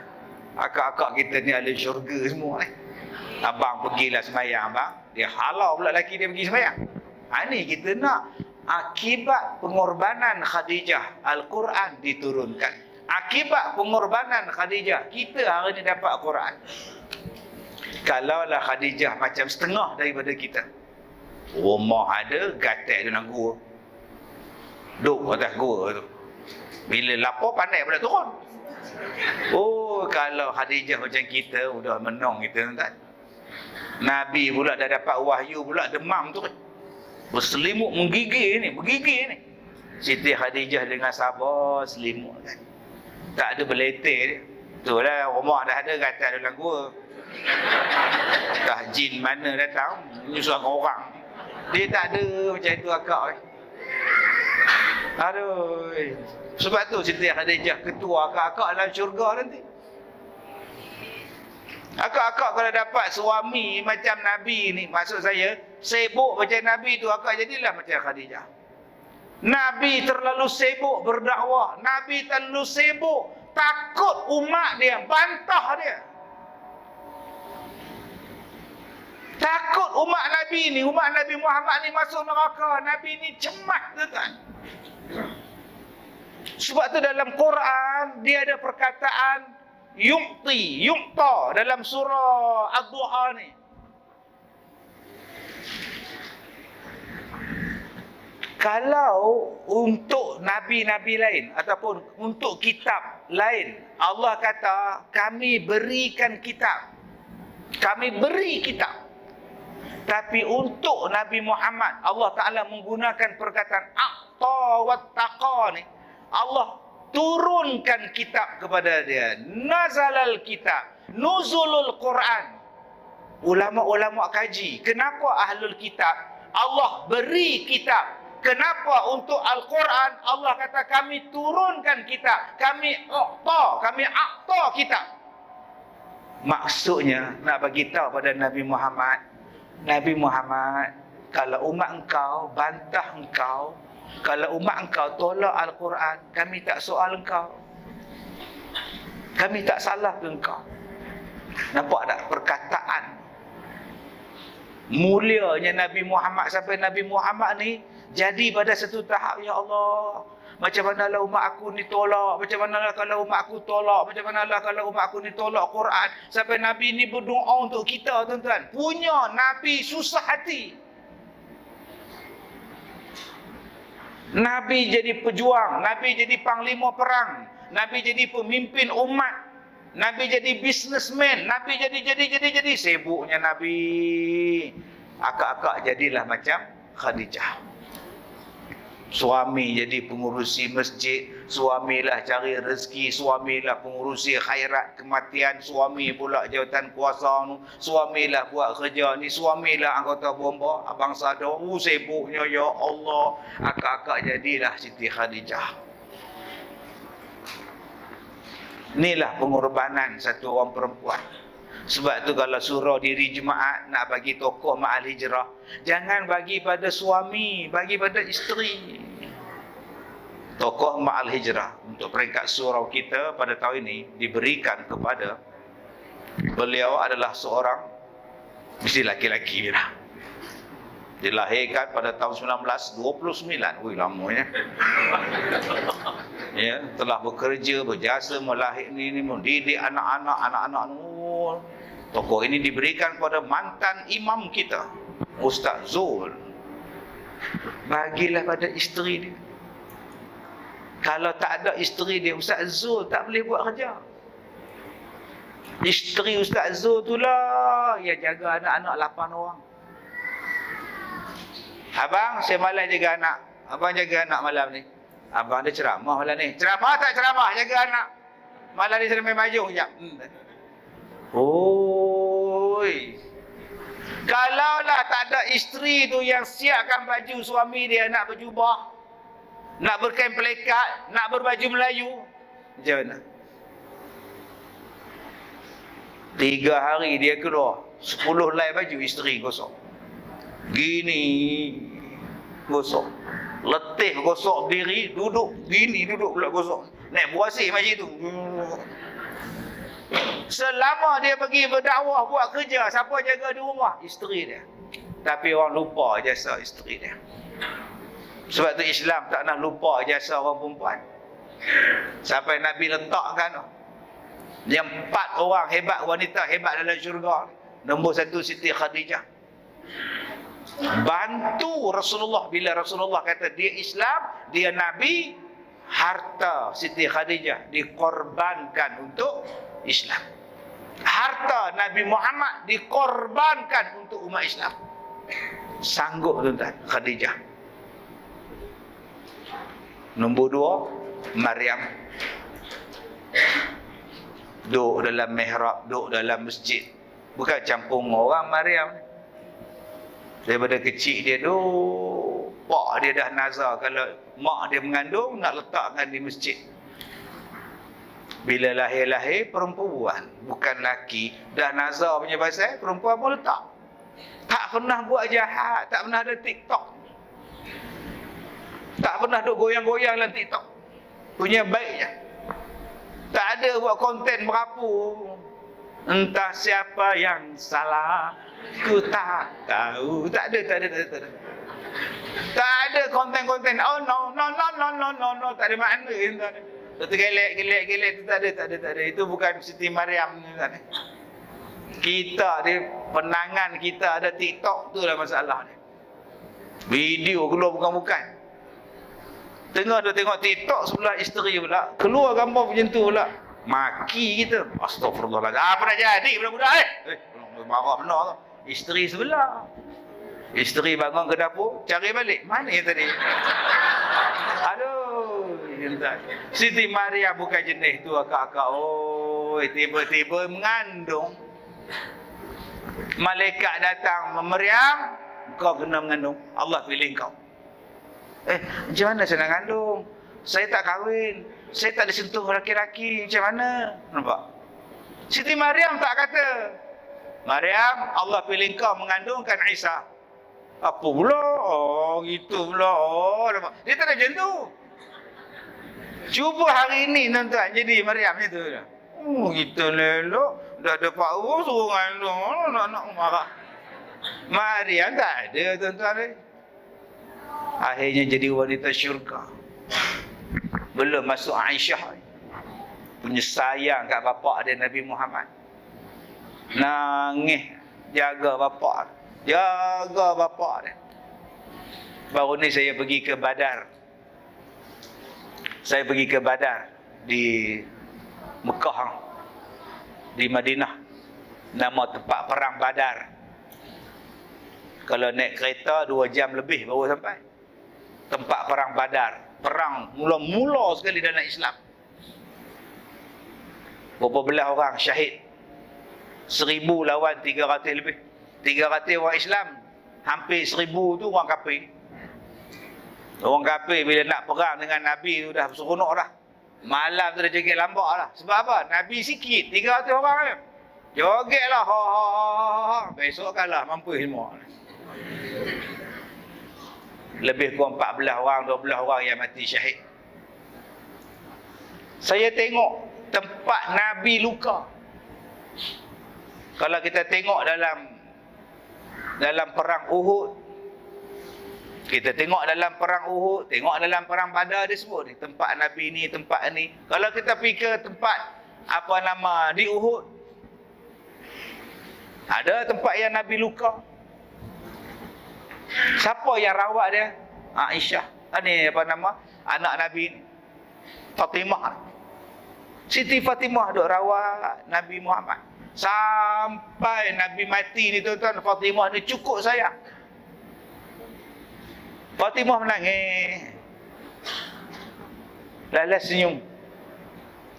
Akak-akak kita ni ahli syurga semua ni. Abang pergilah semayang abang. Dia halau pula lelaki dia pergi semayang. Ni kita nak. Akibat pengorbanan Khadijah, Al-Quran diturunkan. Akibat pengorbanan Khadijah, kita hari ni dapat Quran. Kalaulah Khadijah macam setengah daripada kita, rumah ada, gatal dalam gua, duduk atas gua tu. Bila lapar pandai pula turun. Oh, kalau Khadijah macam kita, sudah menang kita tuan. Nabi pula dah dapat wahyu pula demam tu. Berselimut menggigil ni, bergigil ni. Siti Khadijah dengan sabar selimut kan. Tak ada beletir dia. Itulah rumah dah ada gatal dalam gua. Entah jin mana datang menyusahkan orang. Dia tak ada macam itu akak ni. Aduh. Sebab tu Siti Khadijah ketua akak-akak dalam syurga nanti. Akak-akak kalau dapat suami macam Nabi ni, maksud saya sibuk macam Nabi tu, akak jadilah macam Khadijah. Nabi terlalu sibuk berdakwah, Nabi terlalu sibuk takut umat dia, bantah dia. Takut umat Nabi ni, umat Nabi Muhammad ni masuk neraka. Nabi ni cemas, tuan. Sebab tu dalam Quran dia ada perkataan yu'ta dalam surah Ad-Duha ni. Kalau untuk nabi-nabi lain ataupun untuk kitab lain, Allah kata kami berikan kitab, kami beri kitab. Tapi untuk Nabi Muhammad, Allah Ta'ala menggunakan perkataan a'ta wa taqa ni. Allah turunkan kitab kepada dia. Nazalal kitab, nuzulul Quran. Ulama-ulama kaji, kenapa ahlul kitab Allah beri kitab? Kenapa untuk Al-Quran Allah kata kami turunkan kitab, kami a'ta kitab? Maksudnya nak bagi tahu pada Nabi Muhammad, Nabi Muhammad, kalau umat engkau bantah engkau, kalau umat engkau tolak Al-Quran, kami tak soal engkau, kami tak salah ke engkau. Nampak tak perkataan mulianya Nabi Muhammad, sampai Nabi Muhammad ni jadi pada satu tahap, ya Allah, macam manalah umat aku ni tolak, macam manalah kalau umat aku tolak, macam manalah kalau umat aku ni tolak Quran. Sampai Nabi ni berdoa untuk kita, tuan-tuan. Punya Nabi susah hati. Nabi jadi pejuang, Nabi jadi panglima perang, Nabi jadi pemimpin umat, Nabi jadi businessman, Nabi jadi sibuknya Nabi. Akak-akak jadilah macam Khadijah. Suami jadi pengurusi masjid, suamilah cari rezeki, suamilah pengurusi khairat kematian, suami pula jawatan kuasa, suamilah buat kerja ni, suamilah anggota bomba, abang sada, sibuknya ya Allah. Akak-akak jadilah Siti Khadijah. Inilah pengorbanan satu orang perempuan. Sebab tu kalau surau diri jemaat nak bagi tokoh ma'al hijrah, jangan bagi pada suami, bagi pada isteri. Tokoh ma'al hijrah untuk peringkat surau kita pada tahun ini diberikan kepada beliau adalah seorang, mesti laki-laki lah. Dilahirkan pada tahun 1929. Wih, lamanya. Ya, telah bekerja, berjasa mendidik anak-anak. Tokoh ini diberikan kepada mantan imam kita, Ustaz Zul. Bagilah pada isteri dia. Kalau tak ada isteri dia, Ustaz Zul tak boleh buat kerja. Isteri Ustaz Zul itulah yang jaga anak-anak 8 orang. Abang, saya malas jaga anak. Abang jaga anak malam ni. Abang ada ceramah malam ni. Ceramah tak ceramah, jaga anak. Malam ni saya main majung sekejap. Oi. Kalaulah tak ada isteri tu yang siapkan baju suami dia, nak berjubah, nak berkain pelekat, nak berbaju Melayu, macam mana? 3 hari dia keluar 10 helai baju isteri gosok. Gini gosok. Letih gosok diri, duduk gini, duduk pula gosok. Naik buasih macam tu. Selama dia pergi berdakwah, buat kerja, siapa jaga di rumah? Isteri dia. Tapi orang lupa jasa isteri dia. Sebab tu Islam tak nak lupa jasa orang perempuan. Sampai Nabi letakkan yang 4 orang hebat, wanita hebat dalam syurga. Nombor 1 Siti Khadijah. Bantu Rasulullah. Bila Rasulullah kata dia Islam, dia Nabi, harta Siti Khadijah dikorbankan untuk Islam. Harta Nabi Muhammad dikorbankan untuk umat Islam. Sanggup tuan-tuan Khadijah. Nombor 2 Maryam. Duduk dalam mihrab, duduk dalam masjid. Bukan campung orang Maryam. Daripada kecil dia duduk, pak dia dah nazar kalau mak dia mengandung nak letakkan di masjid. Bila lahir-lahir perempuan, bukan laki. Dah nazar punya pasal, perempuan pun letak. Tak pernah buat jahat, tak pernah ada TikTok. Tak pernah duk goyang-goyang dalam TikTok. Punya baiknya. Tak ada buat konten merapu. Entah siapa yang salah, ku tak tahu. Tak ada. Tak ada konten-konten. Oh no, tak ada makna. Tak ada. Lepas tu gelek tu tak ada. Itu bukan Siti Mariam ni, tak ada. Kita ni, penangan kita ada TikTok, tu lah masalah ni. Video keluar bukan-bukan. Tengah dia tengok TikTok sebelah isteri pula, keluar gambar macam tu pula. Maki kita. Astagfirullahaladzim. Apa nak jadi budak-budak marah benar tu. Isteri sebelah. Isteri bangun ke dapur, cari balik. Mana yang tadi? Aduh. Siti Maria bukan jenis tu akak-akak. Oh, tiba-tiba mengandung. Malaikat datang, Maryam, kau kena mengandung. Allah pilih kau. Macam mana saya nak mengandung? Saya tak kahwin. Saya tak disentuh laki-laki. Macam mana? Nampak? Siti Maryam tak kata, Maryam, Allah pilih kau mengandungkan Isa. Apa pula? Oh, gitu pula. Oh, nampak? Dia tak ada macam tu. Cuba hari ini tuan-tuan jadi Maryam itu. Oh, kita lelok. Dah ada Pak Wu suruh ngandung. Nak marah. Maryam tak ada tuan-tuan. Akhirnya jadi wanita syurga. Belum masuk Aisyah. Punya sayang kat bapak dia Nabi Muhammad. Nangis jaga bapak. Jaga bapak dia. Baru ni saya pergi ke Badar. Saya pergi ke Badar di Mekah, di Madinah. Nama tempat perang Badar. Kalau naik kereta 2 jam lebih baru sampai. Tempat perang Badar. Perang mula-mula sekali dalam Islam. Berapa belah orang syahid? 1000 lawan 300 lebih. 300 orang Islam. Hampir 1000 tu orang kafir. Orang kafir bila nak perang dengan Nabi tu dah seronok dah. Malam tu dah joget lambak lah. Sebab apa? Nabi sikit, 300 orang je. Joget lah. Besok kalah, mampu semua. Lebih kurang 14 orang, 12 orang yang mati syahid. Saya tengok tempat Nabi luka. Kalau kita tengok dalam perang Uhud, kita tengok dalam perang Uhud, tengok dalam perang Badar, dia sebut ni tempat Nabi ni, tempat ni. Kalau kita pergi ke tempat apa nama di Uhud, ada tempat yang Nabi luka. Siapa yang rawat dia? Aisyah. Ini apa nama? Anak Nabi ni. Fatimah. Siti Fatimah duk rawat Nabi Muhammad. Sampai Nabi mati ni tuan-tuan, Fatimah ni cukup sayang. Fatimah menangis. Lalas senyum.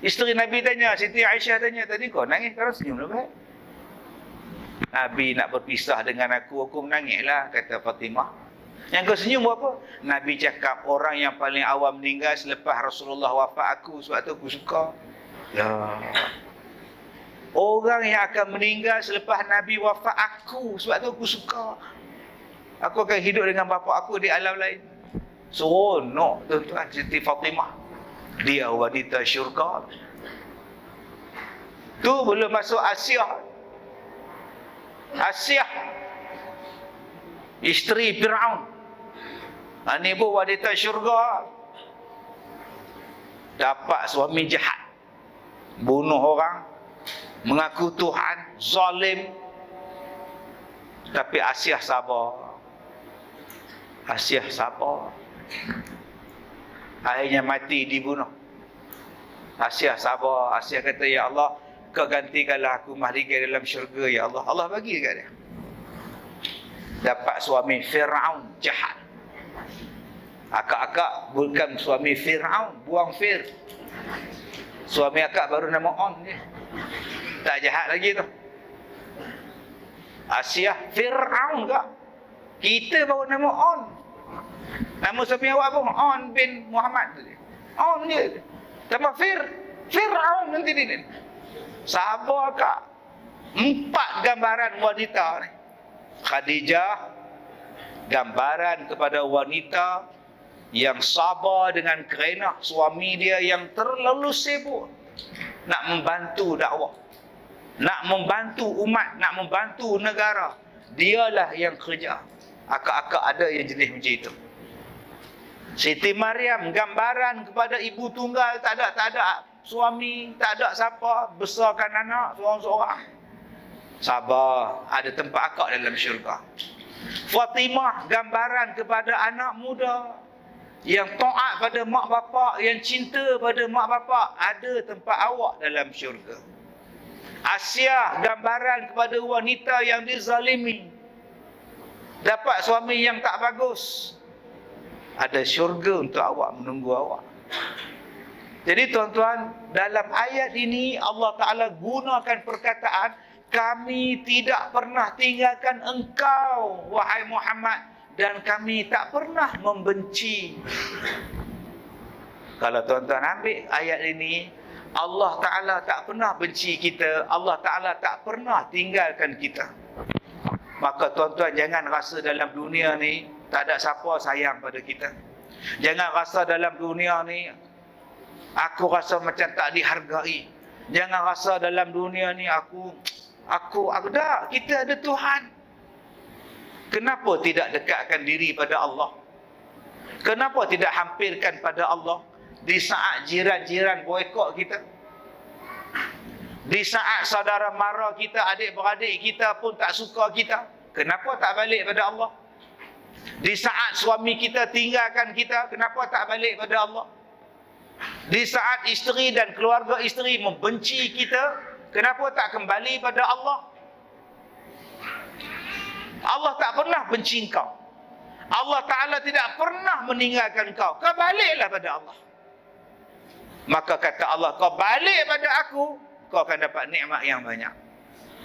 Isteri Nabi tanya, Siti Aisyah tanya, tadi kau nangis, kau senyum lebih. Nabi nak berpisah dengan aku menangislah, kata Fatimah. Yang kau senyum apa? Nabi cakap, orang yang paling awal meninggal selepas Rasulullah wafat aku, sebab tu aku suka. Ya. Orang yang akan meninggal selepas Nabi wafat aku, sebab tu aku suka. Aku akan hidup dengan bapa aku di alam lain. Seronok tuan-tuan Siti Fatimah. Dia wanita syurga. Tu belum masuk Asiah. Asiah, isteri Fir'aun. Ini pun wanita syurga. Dapat suami jahat, bunuh orang, mengaku Tuhan, zalim. Tapi Asiah sabar. Asiah sabar. Akhirnya mati dibunuh. Asiah sabar. Asiah kata, ya Allah, kau gantikanlah aku mahligai dalam syurga, ya Allah. Allah bagi dekat dia. Dapat suami Fir'aun jahat. Akak-akak bukan suami Fir'aun, buang Fir. Suami akak baru nama On je. Tak jahat lagi tu. Asiah Fir'aun kak. Kita baru nama On. Nama suami awak pun On bin Muhammad tu. On je. Tambah Fir. Firaun nanti ini. Sabar kak. 4 gambaran wanita ni. Khadijah, gambaran kepada wanita yang sabar dengan kerana suami dia yang terlalu sibuk nak membantu dakwah, nak membantu umat, nak membantu negara. Dialah yang kerja. Akak-akak ada yang jenis macam itu. Siti Maryam, gambaran kepada ibu tunggal, tak ada suami, tak ada siapa, besarkan anak seorang-seorang. Sabar, ada tempat akak dalam syurga. Fatimah, gambaran kepada anak muda yang taat pada mak bapak, yang cinta pada mak bapak, ada tempat awak dalam syurga. Asia, gambaran kepada wanita yang dizalimi, dapat suami yang tak bagus, ada syurga untuk awak, menunggu awak. Jadi tuan-tuan, dalam ayat ini Allah Ta'ala gunakan perkataan, kami tidak pernah tinggalkan engkau, wahai Muhammad, dan kami tak pernah membenci. Kalau tuan-tuan ambil ayat ini, Allah Ta'ala tak pernah benci kita, Allah Ta'ala tak pernah tinggalkan kita. Maka tuan-tuan jangan rasa dalam dunia ni tak ada siapa sayang pada kita. Jangan rasa dalam dunia ni aku rasa macam tak dihargai. Jangan rasa dalam dunia ni aku dah, kita ada Tuhan. Kenapa tidak dekatkan diri pada Allah? Kenapa tidak hampirkan pada Allah di saat jiran-jiran boikot kita? Di saat saudara mara kita, adik-beradik kita pun tak suka kita, kenapa tak balik pada Allah? Di saat suami kita tinggalkan kita, kenapa tak balik pada Allah? Di saat isteri dan keluarga isteri membenci kita, kenapa tak kembali pada Allah? Allah tak pernah benci kau. Allah Ta'ala tidak pernah meninggalkan kau. Kau baliklah pada Allah. Maka kata Allah, kau balik pada aku, kau akan dapat nikmat yang banyak.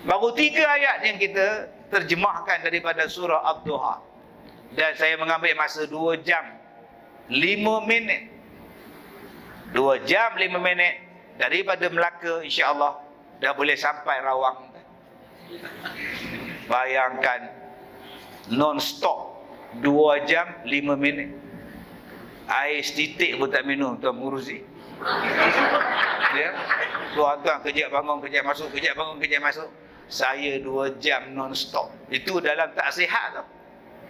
Baru 3 ayat yang kita terjemahkan daripada surah Ad-Duha. Dan saya mengambil masa 2 jam 5 minit. 2 jam 5 minit. Daripada Melaka, insya-Allah dah boleh sampai Rawang. Bayangkan, non-stop 2 jam 5 minit. Air setitik pun tak minum Tuan Pengurusi. Ya. Tuan-tuan kejap bangun, kejap masuk, kejap bangun, kejap masuk. Saya 2 jam non-stop. Itu dalam tak sihat tau.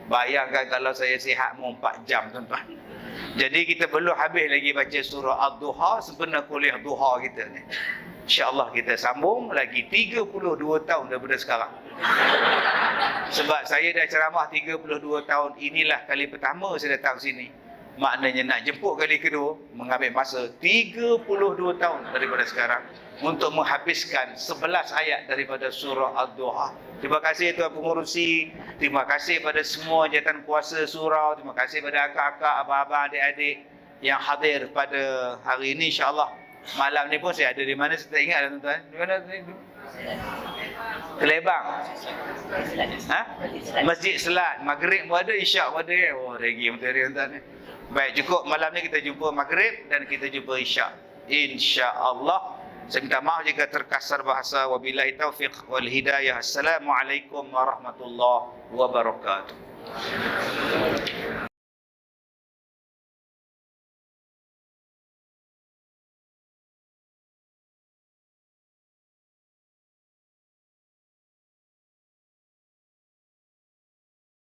Bayangkan kalau saya sihat mau 4 jam tuan-tuan. Jadi kita belum habis lagi baca surah Ad-Duha, sebenar kuliah duha kita ni. InsyaAllah kita sambung lagi 32 tahun daripada sekarang. Sebab saya dah ceramah 32 tahun. Inilah kali pertama saya datang sini. Maknanya nak jemput kali kedua, mengambil masa 32 tahun daripada sekarang untuk menghabiskan 11 ayat daripada surah Ad-Duha. Terima kasih Tuan Pengurusi. Terima kasih pada semua jawatan kuasa surau. Terima kasih pada akak-akak, abang-abang, adik-adik yang hadir pada hari ini, insyaAllah. Malam ni pun saya ada di mana, saya tak ingat tuan-tuan. Di mana tadi? Kelebang. Ha? Masjid Selat. Maghrib pun ada, isyak pun ada. Oh, regi materi tuan-tuan. Baik, cukup malam ni kita jumpa maghrib dan kita jumpa isyak. InsyaAllah. Saya minta maaf jika terkasar bahasa. Wabillahi taufiq wal hidayah. Assalamualaikum warahmatullahi wabarakatuh.